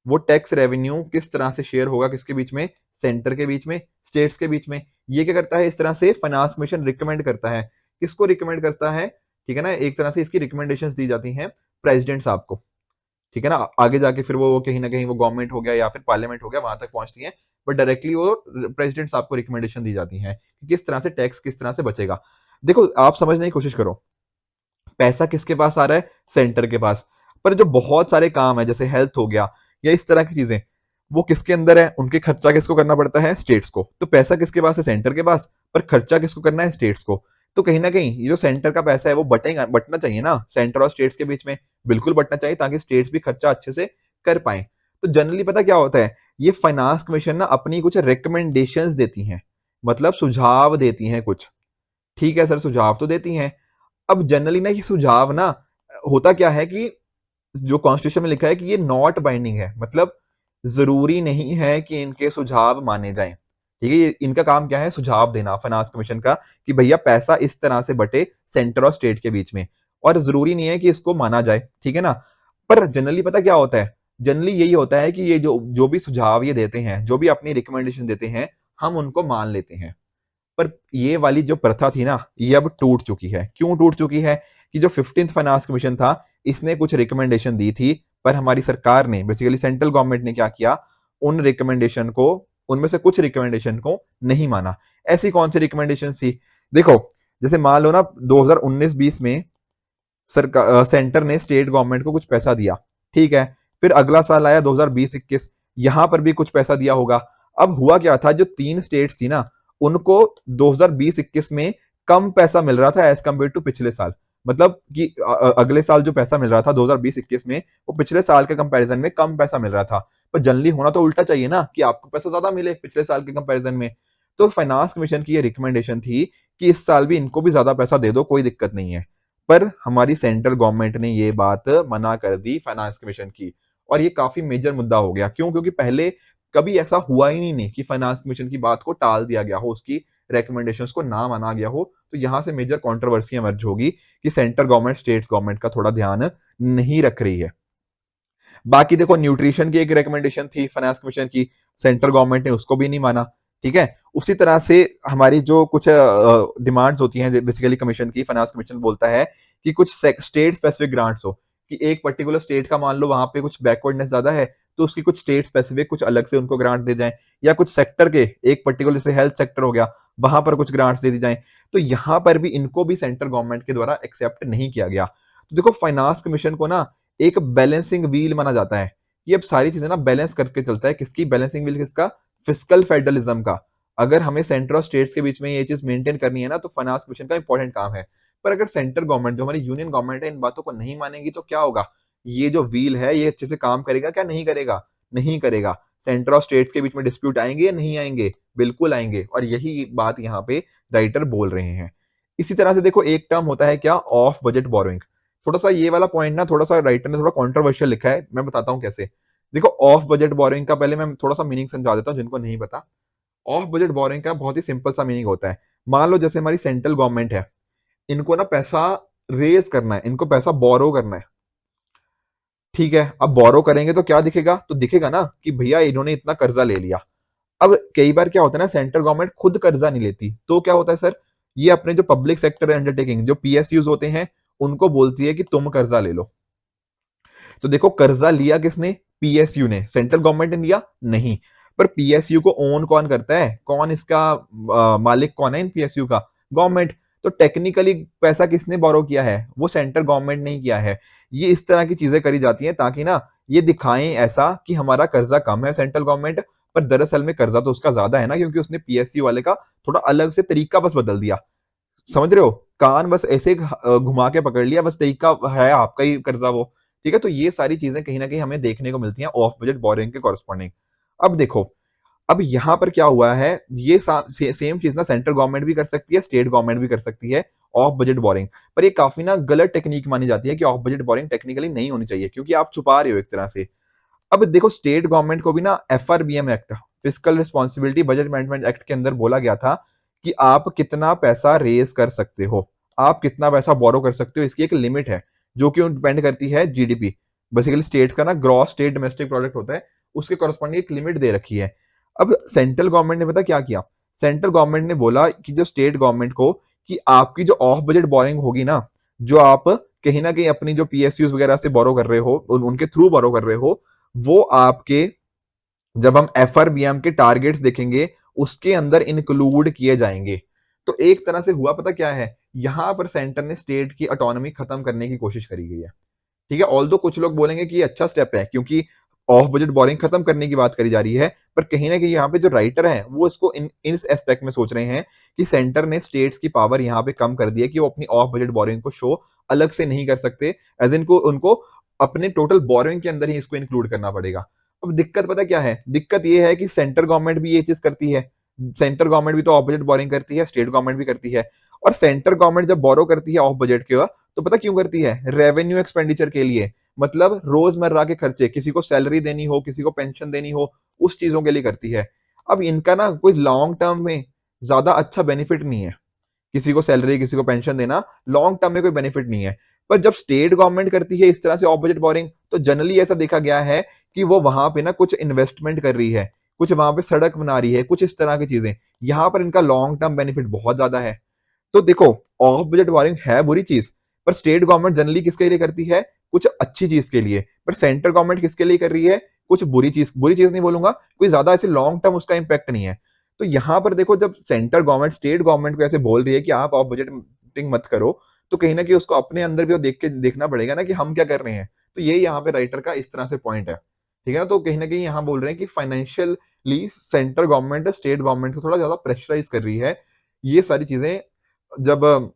वो टैक्स रेवेन्यू किस तरह से शेयर होगा, किसके बीच में? सेंटर के बीच में, स्टेट्स के बीच में। ये क्या करता है? इस तरह से फाइनेंस कमीशन रिकमेंड करता है। किसको रिकमेंड करता है? ठीक है ना? एक तरह से इसकी रिकमेंडेशंस दी जाती हैं प्रेसिडेंट साहब को। ठीक है ना? आगे जाके फिर वो कहीं न कहीं वो गवर्नमेंट हो गया या फिर पार्लियामेंट हो गया, वहाँ तक पहुँचती हैं। बट डायरेक्टली वो प्रेसिडेंट साहब को रिकमेंडेशन दी जाती हैं कि किस तरह से टैक्स किस तरह से बचेगा। देखो, आप समझने की कोशिश करो, पैसा किसके पास आ रहा है? सेंटर के पास। पर जो बहुत सारे काम है, जैसे हेल्थ हो गया या इस तरह की चीजें, वो किसके अंदर है? उनके खर्चा किसको करना पड़ता है? स्टेट्स को। तो पैसा किसके पास है? सेंटर के पास। पर खर्चा किसको करना है? स्टेट्स को। तो कहीं ना कहीं ये जो सेंटर का पैसा है, वो बटेगा, बटना चाहिए ना सेंटर और स्टेट्स के बीच में। बिल्कुल बटना चाहिए, ताकि स्टेट्स भी खर्चा अच्छे से कर पाए। तो जनरली पता क्या होता है, ये फाइनेंस कमीशन ना अपनी कुछ रिकमेंडेशंस देती हैं, मतलब सुझाव देती हैं कुछ। ठीक है सर, सुझाव तो देती हैं। अब जनरली ना ये सुझाव ना, होता क्या है कि जो कॉन्स्टिट्यूशन में लिखा है कि ये नॉट बाइंडिंग है, मतलब जरूरी नहीं है कि इनके सुझाव माने जाएं। ठीक है? ये इनका काम क्या है? सुझाव देना फाइनेंस कमीशन का, कि भैया पैसा इस तरह से बटे सेंटर और स्टेट के बीच में, और जरूरी नहीं है कि इसको माना जाए। ठीक है ना? पर जनरली पता क्या होता है? जनरली यही होता है कि ये जो जो भी सुझाव ये देते हैं, जो भी अपनी रिकमेंडेशन देते हैं, हम उनको मान लेते हैं। पर ये वाली जो प्रथा थी ना, ये अब टूट चुकी है। क्यों टूट चुकी है? कि जो 15th फाइनेंस कमीशन था, इसने कुछ रिकमेंडेशन दी थी, पर हमारी सरकार ने, बेसिकली सेंट्रल गवर्नमेंट ने क्या किया, उन रिकमेंडेशन को, उनमें से कुछ रिकमेंडेशन को नहीं माना। ऐसी कौन सी रिकमेंडेशन थी? देखो, जैसे मान लो ना 2019-20 में सरकार, सेंटर ने स्टेट गवर्नमेंट को कुछ पैसा दिया। ठीक है? फिर अगला साल आया 2020-21, यहां पर भी कुछ पैसा दिया होगा। अब हुआ क्या था, जो तीन स्टेट्स थी ना, उनको 2020-21 में कम पैसा मिल रहा था एज कम्पेयर टू पिछले साल। मतलब कि अगले साल जो पैसा मिल रहा था 2020-21 में, वो पिछले साल के कंपैरिजन में कम पैसा मिल रहा था। पर जनरली होना तो उल्टा चाहिए ना, कि आपको पैसा ज्यादा मिले पिछले साल के कंपैरिजन में। तो फाइनेंस कमीशन की ये रिकमेंडेशन थी कि इस साल भी इनको भी ज्यादा पैसा दे दो, कोई दिक्कत नहीं है। पर हमारी सेंट्रल गवर्नमेंट ने ये बात मना कर दी फाइनेंस कमीशन की, और ये काफी मेजर मुद्दा हो गया। क्यों? क्योंकि पहले कभी ऐसा हुआ ही नहीं कि फाइनेंस कमीशन की बात को टाल दिया गया हो, उसकी रिकमेंडेशंस को ना माना गया हो। तो यहां से मेजर कंट्रोवर्सी इमर्ज होगी कि सेंट्रल गवर्नमेंट स्टेट्स गवर्नमेंट का थोड़ा ध्यान नहीं रख रही है। बाकी देखो, न्यूट्रिशन की एक रिकमेंडेशन थी फाइनेंस कमीशन की, सेंट्रल गवर्नमेंट ने उसको भी नहीं माना। ठीक है? उसी तरह से हमारी जो कुछ डिमांड्स होती हैं, बेसिकली कमीशन की, फाइनेंस कमीशन बोलता है कि कुछ स्टेट स्पेसिफिक ग्रांट्स हो, कि एक पर्टिकुलर स्टेट का मान लो वहां पे कुछ बैकवर्डनेस ज्यादा है, तो उसकी कुछ स्टेट स्पेसिफिक कुछ अलग से उनको ग्रांट दे जाएं, या कुछ सेक्टर के, एक पर्टिकुलर जैसे हेल्थ सेक्टर हो गया, वहां पर कुछ ग्रांट्स दे दी जाएं। तो यहाँ पर भी इनको भी सेंट्रल गवर्नमेंट के द्वारा एक्सेप्ट नहीं किया गया। तो देखो, फाइनेंस कमीशन को ना एक बैलेंसिंग व्हील माना जाता है। ये अब सारी चीजें ना बैलेंस करके चलता है। किसकी बैलेंसिंग व्हील? किसका? फिस्कल फेडरलिज्म का। अगर हमें सेंटर और स्टेट्स के बीच में ये चीज मेंटेन करनी है ना, तो फाइनेंस कमीशन का इंपॉर्टेंट काम है। पर अगर सेंट्रल गवर्नमेंट, जो हमारी यूनियन गवर्नमेंट है, इन बातों को नहीं मानेगी, तो क्या होगा? ये जो व्हील है, ये अच्छे से काम करेगा क्या? नहीं करेगा। नहीं करेगा। सेंटर और स्टेट्स के बीच में डिस्प्यूट आएंगे या नहीं आएंगे? बिल्कुल आएंगे। और यही बात यहाँ पे राइटर बोल रहे हैं। इसी तरह से देखो, एक टर्म होता है क्या? Of budget borrowing. थोड़ा सा ये वाला पॉइंट ना, थोड़ा सा राइटर ने थोड़ा कॉन्ट्रोवर्शियल लिखा है, मैं बताता हूँ कैसे। देखो, ऑफ बजट बोरोइंग का पहले मैं थोड़ा सा मीनिंग समझा देता हूँ जिनको नहीं पता। ऑफ बजट बोरोइंग का बहुत ही सिंपल सा मीनिंग होता है। मान लो जैसे हमारी सेंट्रल गवर्नमेंट है, इनको ना पैसा रेज करना है, इनको पैसा बोरो करना है। ठीक है? अब बोरो करेंगे तो क्या दिखेगा? तो दिखेगा ना कि भैया इन्होंने इतना कर्जा ले लिया। अब कई बार क्या होता है ना, सेंट्रल गवर्नमेंट खुद कर्जा नहीं लेती, तो क्या होता है सर, ये अपने जो पब्लिक सेक्टर अंडरटेकिंग, जो पीएसयूज होते हैं, उनको बोलती है कि तुम कर्जा ले लो। तो देखो, कर्जा लिया किसने? पीएसयू ने। सेंट्रल गवर्नमेंट ने लिया? नहीं। पर पीएसयू को ओन कौन करता है, कौन इसका मालिक कौन है इन पीएसयू का, गवर्नमेंट। तो टेक्निकली पैसा किसने बोरो किया है, वो सेंट्रल गवर्नमेंट ने ही किया है। ये इस तरह की चीजें करी जाती हैं ताकि ना ये दिखाएं ऐसा कि हमारा कर्जा कम है सेंट्रल गवर्नमेंट, पर दरअसल में कर्जा तो उसका ज्यादा है ना, क्योंकि उसने पीएसयू वाले का थोड़ा अलग से तरीका बस बदल दिया। समझ रहे हो, कान बस ऐसे घुमा के पकड़ लिया, बस तरीका है आपका ही कर्जा वो। ठीक है, तो ये सारी चीजें कहीं ना कहीं हमें देखने को मिलती हैं ऑफ बजट बोरिंग के कॉरस्पॉन्डिंग। अब देखो, अब यहाँ पर क्या हुआ है, ये सेम चीज ना सेंट्रल गवर्नमेंट भी कर सकती है, स्टेट गवर्नमेंट भी कर सकती है, ऑफ बजट बोरिंग। पर ये काफी ना गलत टेक्निक मानी जाती है कि ऑफ बजट बोरिंग टेक्निकली नहीं होनी चाहिए, क्योंकि आप छुपा रहे हो एक तरह से। अब देखो, स्टेट गवर्नमेंट को भी ना FRBM act, physical responsibility budget management act के अंदर बोला गया था कि आप कितना पैसा रेज कर सकते हो, आप कितना पैसा बोरो कर सकते हो, इसकी एक लिमिट है जो कि डिपेंड करती है जीडीपी। बेसिकली स्टेट का ना ग्रॉस स्टेट डोमेस्टिक प्रोडक्ट होता है, उसके कॉरस्पॉन्डिंग एक लिमिट दे रखी है। अब सेंट्रल गवर्नमेंट ने पता क्या किया, सेंट्रल गवर्नमेंट ने बोला कि जो स्टेट गवर्नमेंट को, कि आपकी जो ऑफ बजट बोरिंग होगी ना, जो आप कहीं ना कहीं अपनी जो पीएसयूज वगैरह से बोरो कर रहे हो, उनके थ्रू बोरो कर रहे हो, वो आपके, जब हम एफआरबीएम के टारगेट्स देखेंगे, उसके अंदर इंक्लूड किए जाएंगे। तो एक तरह से हुआ पता क्या है, यहां पर सेंटर ने स्टेट की ऑटोनॉमी खत्म करने की कोशिश करी गई है। ठीक है, ऑल दो कुछ लोग बोलेंगे कि ये अच्छा स्टेप है क्योंकि ऑफ बजट बोरिंग खत्म करने की बात करी जा रही है, पर कहीं ना कहीं यहाँ पे जो राइटर है वो इसको इस एस्पेक्ट में सोच रहे हैं कि सेंटर ने स्टेट्स की पावर यहाँ पे कम कर दी है, कि वो अपनी ऑफ बजट बोरिंग को शो अलग से नहीं कर सकते, एज इनको उनको अपने टोटल बोरिंग के अंदर ही इसको इंक्लूड करना पड़ेगा। अब दिक्कत पता क्या है, दिक्कत ये है कि सेंट्रल गवर्नमेंट भी ये चीज करती है, सेंट्रल गवर्नमेंट भी तो ऑफ बजट बोरिंग करती है, स्टेट गवर्नमेंट भी करती है। और सेंट्रल गवर्नमेंट जब बोरो करती है ऑफ बजट के, तो पता क्यों करती है, रेवेन्यू एक्सपेंडिचर के लिए, मतलब रोजमर्रा के खर्चे, किसी को सैलरी देनी हो, किसी को पेंशन देनी हो, उस चीजों के लिए करती है। अब इनका ना कोई लॉन्ग टर्म में ज्यादा अच्छा बेनिफिट नहीं है, किसी को सैलरी किसी को पेंशन देना लॉन्ग टर्म में कोई बेनिफिट नहीं है। पर जब स्टेट गवर्नमेंट करती है इस तरह से ऑफ बजट बोरिंग, तो जनरली ऐसा देखा गया है कि वो वहां पे ना कुछ इन्वेस्टमेंट कर रही है, कुछ वहां पे सड़क बना रही है, कुछ इस तरह की चीजें, यहाँ पर इनका लॉन्ग टर्म बेनिफिट बहुत ज्यादा है। तो देखो, ऑफ बजट बोरिंग है बुरी चीज, पर स्टेट गवर्नमेंट जनरली किसके लिए करती है, कुछ अच्छी चीज के लिए। पर सेंट्रल गवर्नमेंट किसके लिए कर रही है, कुछ बुरी चीज नहीं बोलूंगा, कोई ज्यादा ऐसे लॉन्ग टर्म उसका इंपैक्ट नहीं है। तो यहां पर देखो, जब सेंट्रल गवर्नमेंट स्टेट गवर्नमेंट को ऐसे बोल रही है कि आप ऑफ बजटिंग मत करो, तो कहीं ना कहीं उसको अपने अंदर भी देख के देखना पड़ेगा ना कि हम क्या कर रहे हैं। तो ये यहाँ पे राइटर का इस तरह से पॉइंट है। ठीक है ना, तो कहीं ना कहीं यहाँ बोल रहे हैं कि financially central government state government को थोड़ा ज्यादा प्रेशराइज कर रही है। ये सारी चीजें जब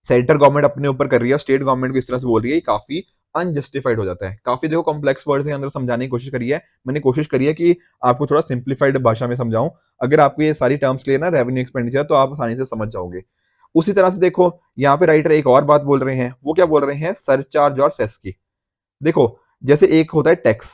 सेंट्रल गवर्नमेंट अपने ऊपर कर रही है, स्टेट गवर्नमेंट को इस तरह से बोल रही है, काफी अनजस्टिफाइड हो जाता है। काफी देखो कॉम्प्लेक्स वर्ड्स के अंदर समझाने की कोशिश करी है, मैंने कोशिश करी है कि आपको थोड़ा सिंप्लीफाइड भाषा में समझाऊं। अगर आपको ये सारी टर्म्स क्लियर ना रेवेन्यू एक्सपेंडिचर, तो आप आसानी से समझ जाओगे। उसी तरह से देखो, यहाँ पे राइटर एक और बात बोल रहे हैं, वो क्या बोल रहे हैं, सरचार्ज और सेस की। देखो, जैसे एक होता है टैक्स,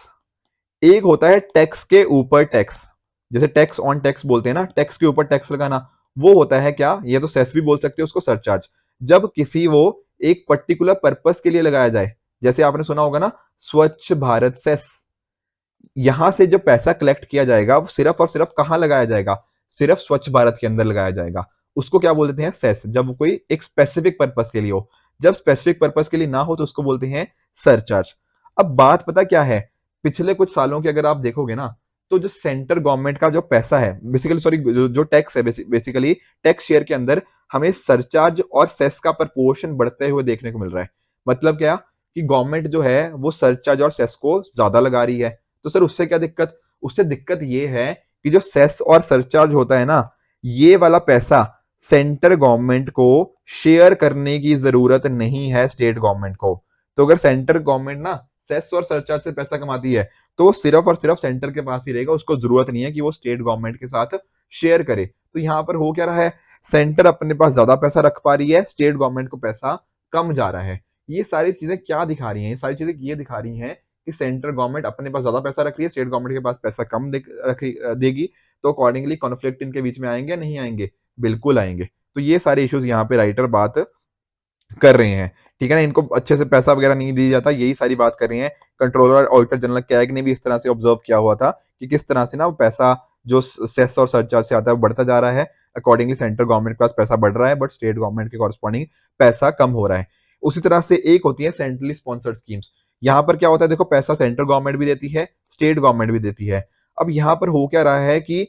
एक होता है टैक्स के ऊपर टैक्स, जैसे टैक्स ऑन टैक्स बोलते हैं ना, टैक्स के ऊपर टैक्स लगाना, वो होता है क्या, ये तो सेस भी बोल सकते हो उसको, सरचार्ज। जब किसी वो एक पर्टिकुलर पर्पस के लिए लगाया जाए, जैसे आपने सुना होगा ना, स्वच्छ भारत सेस, यहां से जो पैसा कलेक्ट किया जाएगा वो सिर्फ और सिर्फ कहां लगाया जाएगा, सिर्फ स्वच्छ भारत के अंदर लगाया जाएगा। उसको क्या बोलते हैं, सेस, जब कोई एक स्पेसिफिक पर्पस के लिए हो। जब स्पेसिफिक पर्पस के लिए ना हो तो उसको बोलते हैं सरचार्ज। अब बात पता क्या है, पिछले कुछ सालों की अगर आप देखोगे ना, तो जो सेंट्रल गवर्नमेंट का जो पैसा है, बेसिकली सॉरी, जो टैक्स है, बेसिकली टैक्स शेयर के अंदर हमें सरचार्ज और सेस का प्रपोर्शन बढ़ते हुए देखने को मिल रहा है। मतलब क्या, कि गवर्नमेंट जो है वो सरचार्ज और सेस को ज्यादा लगा रही है। तो सर उससे क्या दिक्कत, उससे दिक्कत ये है कि जो सेस और सरचार्ज होता है ना, ये वाला पैसा सेंटर गवर्नमेंट को शेयर करने की जरूरत नहीं है स्टेट गवर्नमेंट को। तो अगर सेंटर गवर्नमेंट ना सेस और सरचार्ज से पैसा कमाती है, तो वो सिर्फ और सिर्फ सेंटर के पास ही रहेगा, उसको जरूरत नहीं है कि वो स्टेट गवर्नमेंट के साथ शेयर करे। तो यहाँ पर हो क्या रहा है, सेंटर अपने पास ज्यादा पैसा रख पा रही है, स्टेट गवर्नमेंट को पैसा कम जा रहा है। ये सारी चीजें क्या दिखा रही हैं, ये सारी चीजें ये दिखा रही हैं कि सेंट्रल गवर्नमेंट अपने पास ज्यादा पैसा रख रही है, स्टेट गवर्नमेंट के पास पैसा कम देगी। तो अकॉर्डिंगली कॉन्फ्लिक्ट इनके बीच में आएंगे, नहीं आएंगे, बिल्कुल आएंगे। तो ये सारे इश्यूज यहाँ पे राइटर बात कर रहे हैं। ठीक है ना, इनको अच्छे से पैसा वगैरह नहीं दिया जाता, यही सारी बात कर रहे हैं। कंट्रोलर ऑडिटर जनरल कैग ने भी इस तरह से ऑब्जर्व किया हुआ था कि किस तरह से ना वो पैसा जो सेस और सरचार्ज से आता है वो बढ़ता जा रहा है। अकॉर्डिंगली सेंट्रल गवर्नमेंट के पास पैसा बढ़ रहा है, बट स्टेट गवर्नमेंट के कॉरस्पॉन्डिंग पैसा कम हो रहा है। उसी तरह से एक होती है सेंट्रली स्पॉन्सर्ड स्कीम्स। यहाँ पर क्या होता है, देखो पैसा सेंट्रल गवर्नमेंट भी देती है, स्टेट गवर्नमेंट भी देती है। अब यहाँ पर हो क्या रहा है कि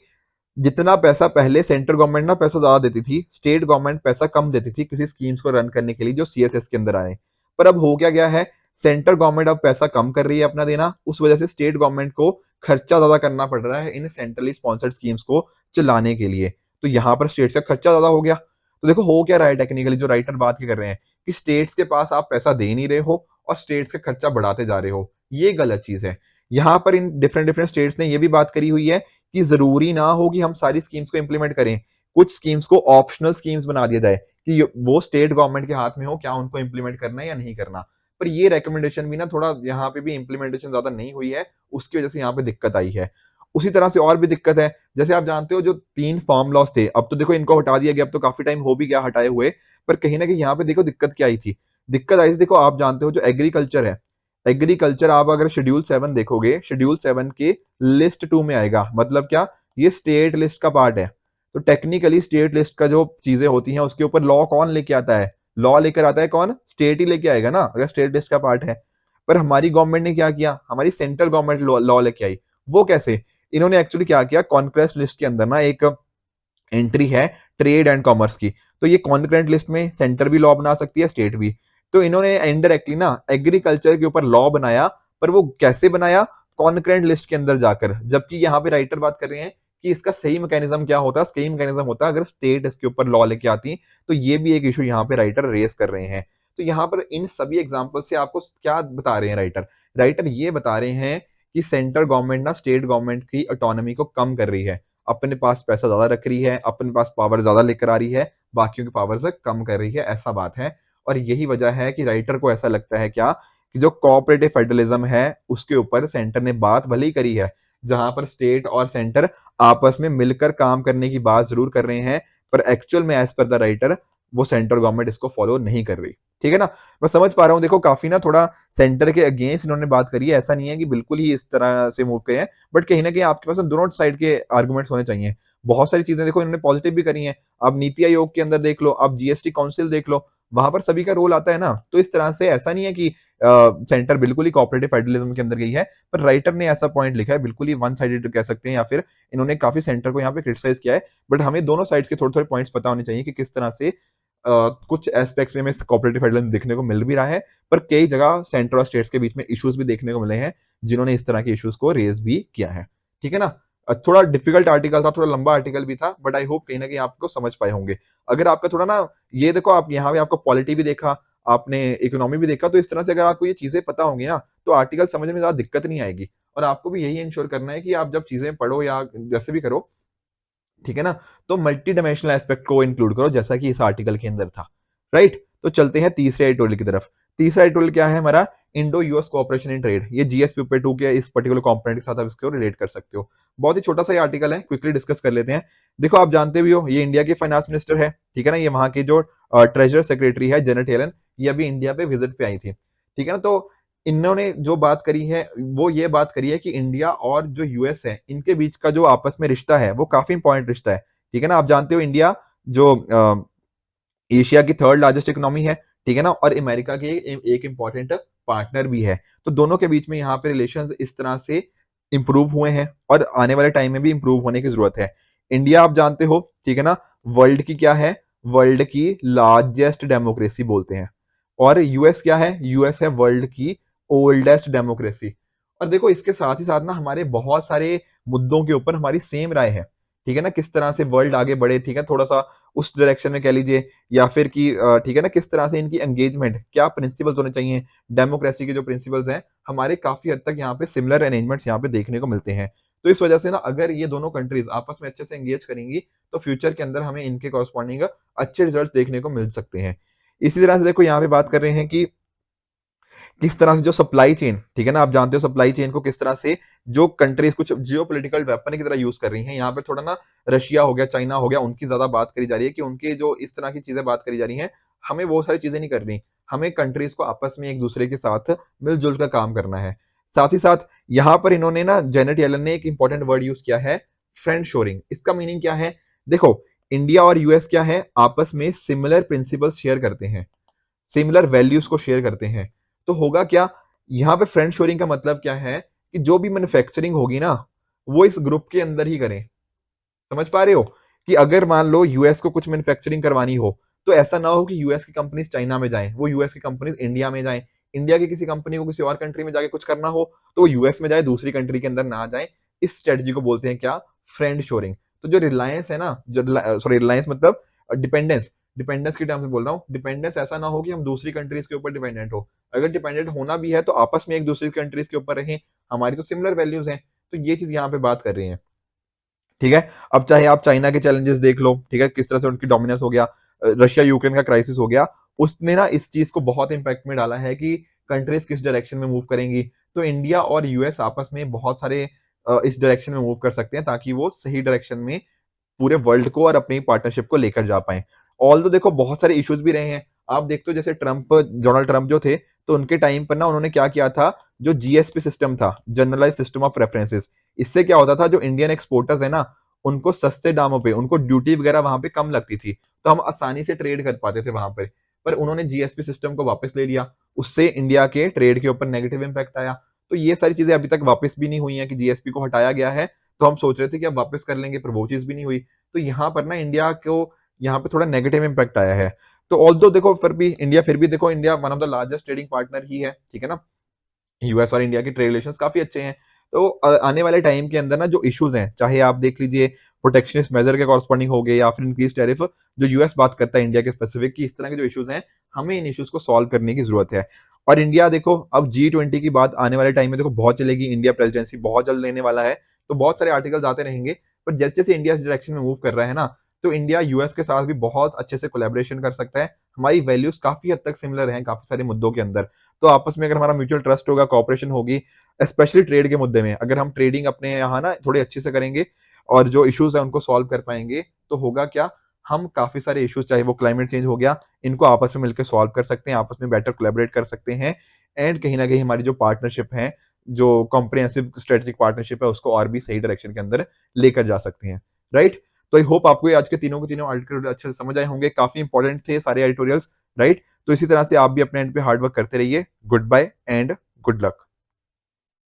जितना पैसा पहले सेंट्रल गवर्नमेंट ना पैसा ज्यादा देती थी, स्टेट गवर्नमेंट पैसा कम देती थी किसी स्कीम्स को रन करने के लिए जो सीएसएस के अंदर आए। पर अब हो क्या गया है, सेंट्रल गवर्नमेंट अब पैसा कम कर रही है अपना देना, उस वजह से स्टेट गवर्नमेंट को खर्चा ज्यादा करना पड़ रहा है इन सेंट्रली स्पॉन्सर्ड स्कीम्स को चलाने के लिए। तो यहाँ पर स्टेट्स का खर्चा ज्यादा हो गया। तो देखो हो क्या रहा है, टेक्निकली जो राइटर बात की कर रहे हैं कि स्टेट्स के पास आप पैसा दे नहीं रहे हो और स्टेट्स का खर्चा बढ़ाते जा रहे हो, ये गलत चीज है। यहाँ पर इन डिफरेंट डिफरेंट स्टेट्स ने ये भी बात करी हुई है कि जरूरी ना हो कि हम सारी स्कीम्स को इंप्लीमेंट करें, कुछ स्कीम्स को ऑप्शनल स्कीम्स बना दिया जाए कि वो स्टेट गवर्नमेंट के हाथ में हो क्या उनको इंप्लीमेंट करना है या नहीं करना। पर ये रेकमेंडेशन भी ना थोड़ा यहाँ पे भी इंप्लीमेंटेशन ज्यादा नहीं हुई है, उसकी वजह से यहाँ पे दिक्कत आई है। उसी तरह से और भी दिक्कत है, जैसे आप जानते हो जो 3 फार्म लॉस थे, अब तो देखो इनको हटा दिया गया, अब तो काफी टाइम हो भी गया हटाए हुए। पर कहीं ना कहीं यहाँ पे देखो दिक्कत क्या आई थी, दिक्कत आई थी, देखो आप जानते हो जो एग्रीकल्चर है, एग्रीकल्चर आप अगर शेड्यूल 7 देखोगे, शेड्यूल 7 के लिस्ट 2 में आएगा, मतलब क्या, ये स्टेट लिस्ट का पार्ट है। तो टेक्निकली स्टेट लिस्ट का जो चीजें होती हैं उसके ऊपर लॉ कौन लेके आता है, लॉ लेकर आता है कौन, स्टेट ही लेके आएगा ना, अगर स्टेट लिस्ट का पार्ट है। पर हमारी गवर्नमेंट ने क्या किया, हमारी सेंट्रल गवर्नमेंट लॉ लेके आई। वो कैसे, इन्होंने एक्चुअली क्या किया, कॉन्क्रेस्ट लिस्ट के अंदर ना एक एंट्री है ट्रेड एंड कॉमर्स की, तो ये कॉन्करेंट लिस्ट में सेंटर भी लॉ बना सकती है, स्टेट भी। तो इन्होंने इनडायरेक्टली ना एग्रीकल्चर के ऊपर लॉ बनाया, पर वो कैसे बनाया, कॉन्करेंट लिस्ट के अंदर जाकर। जबकि यहाँ पे राइटर बात कर रहे हैं कि इसका सही मैकेनिज्म क्या होता है, सही मैकेनिज्म होता है अगर स्टेट इसके ऊपर लॉ लेके आती। तो ये भी एक इशू यहाँ पे राइटर रेस कर रहे हैं। तो यहाँ पर इन सभी एग्जाम्पल से आपको क्या बता रहे हैं राइटर, राइटर ये बता रहे हैं कि सेंट्रल गवर्नमेंट ना स्टेट गवर्नमेंट की ऑटोनॉमी को कम कर रही है, अपने पास पैसा ज्यादा रख रही है, अपने पास पावर ज्यादा लेकर आ रही है, बाकियों की पावर से कम कर रही है, ऐसा बात है। और यही वजह है कि राइटर को ऐसा लगता है क्या, कि जो कोऑपरेटिव फेडरलिज्म है उसके ऊपर सेंटर ने बात भले ही करी है, जहां पर स्टेट और सेंटर आपस में मिलकर काम करने की बात जरूर कर रहे हैं, पर एक्चुअल में एज पर द राइटर वो सेंट्रल गवर्नमेंट इसको फॉलो नहीं कर रही। ठीक है ना, मैं समझ पा रहा हूँ, देखो काफी ना थोड़ा सेंटर के अगेंस्ट इन्होंने बात करी है, ऐसा नहीं है कि बिल्कुल ही इस तरह से मूव करें, बट कहीं ना कहीं आपके पास दोनों साइड के आर्गुमेंट्स होने चाहिए। बहुत सारी चीजें देखो इन्होंने पॉजिटिव भी करी हैं, आप नीति आयोग के अंदर देख लो, आप जीएसटी काउंसिल देख लो, वहां पर सभी का रोल आता है ना। तो इस तरह से ऐसा नहीं है कि सेंटर बिल्कुल ही कोऑपरेटिव फेडरलिज्म के अंदर गई है, पर राइटर ने ऐसा पॉइंट लिखा है, बिल्कुल ही वन साइडेड कह सकते हैं, या फिर इन्होंने काफी सेंटर को यहाँ पे क्रिटिसाइज किया है। बट हमें दोनों साइड्स के थोड़े थोड़े पॉइंट्स पता होने चाहिए कि किस तरह से कुछ एस्पेक्ट्स में कोऑपरेटिव फेडरलिज्म देखने को मिल भी रहा है, पर कई जगह सेंटर और स्टेट्स के बीच में इश्यूज भी देखने को मिले हैं, जिन्होंने इस तरह के इश्यूज को रेज भी किया है। ठीक है ना, थोड़ा डिफिकल्ट आर्टिकल था, थोड़ा लंबा आर्टिकल भी था, बट आई होप कहीं ना कहीं आपको समझ पाए होंगे। अगर आपका थोड़ा ना, ये देखो आप यहाँ पे आपको पॉलिटी भी देखा, आपने इकोनॉमी भी देखा, तो इस तरह से अगर आपको ये चीजें पता होंगी ना, तो आर्टिकल समझने में ज्यादा दिक्कत नहीं आएगी। और आपको भी यही इंश्योर करना है कि आप जब चीजें पढ़ो या जैसे भी करो, ठीक है ना, तो मल्टी डायमेंशनल एस्पेक्ट को इंक्लूड करो, जैसा कि इस आर्टिकल के अंदर था। राइट, तो चलते हैं तीसरे एडिटोरियल की तरफ। तीसरा एडिटोरियल क्या है हमारा, Indo US cooperation in trade. ये जीएस पेपर 2 के इस पर्टिकुलर कंपोनेंट के साथ आप इसको रिलेट कर सकते हो। बहुत ही छोटा सा ये आर्टिकल है, क्विकली डिस्कस कर लेते हैं। देखो आप जानते भी हो ये इंडिया के फाइनेंस मिनिस्टर है, ठीक है ना, ये वहां की जो ट्रेजर सेक्रेटरी है जेनेट येलन, ये अभी इंडिया पे विजिट पे आई थी। ठीक है ना, तो इन्होंने जो बात करी है वो ये बात करी है कि इंडिया और जो यूएस है इनके बीच का जो आपस में रिश्ता है वो काफी इंपॉर्टेंट रिश्ता है। ठीक है ना, आप जानते हो इंडिया जो एशिया की थर्ड लार्जेस्ट इकोनॉमी है, ठीक है ना, और अमेरिका के एक इंपॉर्टेंट पार्टनर भी है। तो दोनों के बीच में यहाँ पे रिलेशंस इस तरह से इंप्रूव हुए हैं और आने वाले टाइम में भी इंप्रूव होने की जरूरत है। इंडिया आप जानते हो, ठीक है ना, वर्ल्ड की क्या है, वर्ल्ड की लार्जेस्ट डेमोक्रेसी बोलते हैं। और यूएस क्या है, यूएस है वर्ल्ड की ओल्डेस्ट डेमोक्रेसी। और देखो इसके साथ ही साथ ना हमारे बहुत सारे मुद्दों के ऊपर हमारी सेम राय है। ठीक है ना, किस तरह से वर्ल्ड आगे बढ़े, ठीक है, थोड़ा सा उस डायरेक्शन में कह लीजिए, या फिर कि ठीक है ना, किस तरह से इनकी एंगेजमेंट, क्या प्रिंसिपल्स होने चाहिए, डेमोक्रेसी के जो प्रिंसिपल्स हैं, हमारे काफी हद तक यहाँ पे सिमिलर अरेंजमेंट्स यहाँ पे देखने को मिलते हैं। तो इस वजह से ना अगर ये दोनों कंट्रीज आपस में अच्छे से एंगेज करेंगी, तो फ्यूचर के अंदर हमें इनके कॉरस्पॉन्डिंग अच्छे रिजल्ट देखने को मिल सकते हैं। इसी तरह से देखो यहाँ पे बात कर रहे हैं कि किस तरह से जो सप्लाई चेन, ठीक है ना, आप जानते हो सप्लाई चेन को किस तरह से जो कंट्रीज कुछ जियो पोलिटिकल वेपन की तरह यूज कर रही हैं। यहाँ पे थोड़ा ना रशिया हो गया, चाइना हो गया, उनकी ज्यादा बात करी जा रही है कि उनके जो इस तरह की चीजें बात करी जा रही हैं, हमें वो सारी चीजें नहीं करनी। हमें कंट्रीज को आपस में एक दूसरे के साथ मिलजुल कर काम करना है। साथ ही साथ यहाँ पर इन्होंने ना, जेनेट येलन ने एक इंपॉर्टेंट वर्ड यूज किया है, फ्रेंड शोरिंग। इसका मीनिंग क्या है, देखो इंडिया और यूएस क्या है, आपस में सिमिलर प्रिंसिपल्स शेयर करते हैं, सिमिलर वैल्यूज को शेयर करते हैं। तो होगा क्या, यहाँ पे फ्रेंड शोरिंग का मतलब क्या है कि जो भी मैन्युफैक्चरिंग होगी ना, वो इस ग्रुप के अंदर ही करें। समझ पा रहे हो कि अगर मान लो यूएस को कुछ मैन्युफैक्चरिंग करवानी हो, तो ऐसा ना हो कि यूएस की कंपनीज चाइना में जाएं, वो यूएस की कंपनीज इंडिया में जाएं, इंडिया की किसी कंपनी को किसी और कंट्री में जाके कुछ करना हो तो वो यूएस में जाए, दूसरी कंट्री के अंदर ना जाए। इस स्ट्रेटजी को बोलते हैं क्या? Friend shoring. तो जो रिलायंस है ना, जो सॉरी रिलायंस मतलब डिपेंडेंस, डिपेंडेंस की टर्म में बोल रहा हूँ। डिपेंडेंस ऐसा ना हो कि हम दूसरी कंट्रीज के ऊपर डिपेंडेंट हो। अगर डिपेंडेंट होना भी है तो आपस में एक दूसरी कंट्रीज के ऊपर रहें, हमारी तो सिमिलर वैल्यूज हैं। तो ये चीज यहाँ पे बात कर रही है। ठीक है। अब चाहे आप चाइना के चैलेंजेस देख लो, ठीक है, किस तरह से उनकी डोमिनेंस हो गया, रशिया यूक्रेन का क्राइसिस हो गया, उसने ना इस चीज को बहुत इंपैक्ट में डाला है कि कंट्रीज किस डायरेक्शन में मूव करेंगी। तो इंडिया और यूएस आपस में बहुत सारे इस डायरेक्शन में मूव कर सकते हैं ताकि वो सही डायरेक्शन में पूरे वर्ल्ड को और अपनी पार्टनरशिप को लेकर जा पाए। ऑल तो देखो बहुत सारे इश्यूज भी रहे हैं। आप देखते हो जैसे डोनाल्ड ट्रंप जो थे, तो उनके टाइम पर ना उन्होंने क्या किया था, जो जीएसपी सिस्टम था, जनरलाइज सिस्टम ऑफ प्रेफरेंसेस, इससे क्या होता था, जो इंडियन एक्सपोर्टर्स है ना, उनको सस्ते दामों पे, उनको ड्यूटी वगैरह वहां पे कम लगती थी, तो हम आसानी से ट्रेड कर पाते थे वहां पर उन्होंने जीएसपी सिस्टम को वापस ले लिया। उससे इंडिया के ट्रेड के ऊपर नेगेटिव इंपैक्ट आया। तो ये सारी चीजें अभी तक वापस भी नहीं हुई हैं कि जीएसपी को हटाया गया है, तो हम सोच रहे थे कि अब वापस कर लेंगे, पर वो चीज भी नहीं हुई। तो यहाँ पर ना इंडिया को यहाँ पे थोड़ा नेगेटिव इंपैक्ट आया है। तो ऑल्दो देखो फिर भी देखो India one of the largest trading partner ही है, ठीक है ना। यूएस और इंडिया के ट्रेड रिलेशंस काफी अच्छे हैं। तो आने वाले टाइम के अंदर ना जो इश्यूज हैं, चाहे आप देख लीजिए प्रोटेक्शनिस्ट मेजर के कॉरस्पॉन्डिंग हो गए या फिर इंक्रीज टैरिफ, जो यूएस बात करता है इंडिया के स्पेसिफिक की, इस तरह के जो इश्यूज हैं, हमें इन इश्यूज को सॉल्व करने की जरूरत है। और इंडिया देखो अब G20 की बात आने वाले टाइम में देखो बहुत चलेगी, इंडिया प्रेसिडेंसी बहुत जल्द लेने वाला है, तो बहुत सारे आर्टिकल्स आते रहेंगे। पर जैसे जैसे इंडिया इस डायरेक्शन में मूव कर रहा है ना, तो इंडिया यूएस के साथ भी बहुत अच्छे से कोलेबोरेशन कर सकता है। हमारी वैल्यूज काफी हद तक सिमिलर हैं काफी सारे मुद्दों के अंदर। तो आपस में अगर हमारा म्यूचुअल ट्रस्ट होगा, कॉपरेशन होगी, स्पेशली ट्रेड के मुद्दे में, अगर हम ट्रेडिंग अपने यहाँ ना थोड़ी अच्छे से करेंगे और जो इश्यूज है उनको सॉल्व कर पाएंगे, तो होगा क्या, हम काफी सारे इश्यूज, चाहे वो क्लाइमेट चेंज हो गया, इनको आपस में मिलकर सॉल्व कर सकते हैं, आपस में बेटर कोलेबोरेट कर सकते हैं। एंड कहीं ना कहीं हमारी जो पार्टनरशिप है, जो कॉम्प्रिहेंसिव स्ट्रेटेजिक पार्टनरशिप है, उसको और भी सही डायरेक्शन के अंदर लेकर जा सकते हैं। राइट। तो आई होप आपको ये आज के तीनों के तीनों आर्टिकल अच्छे से समझ आए होंगे, काफी इंपॉर्टेंट थे सारे एडिटोरियल्स। राइट। तो इसी तरह से आप भी अपने एंड पे हार्ड वर्क करते रहिए। Goodbye and good luck.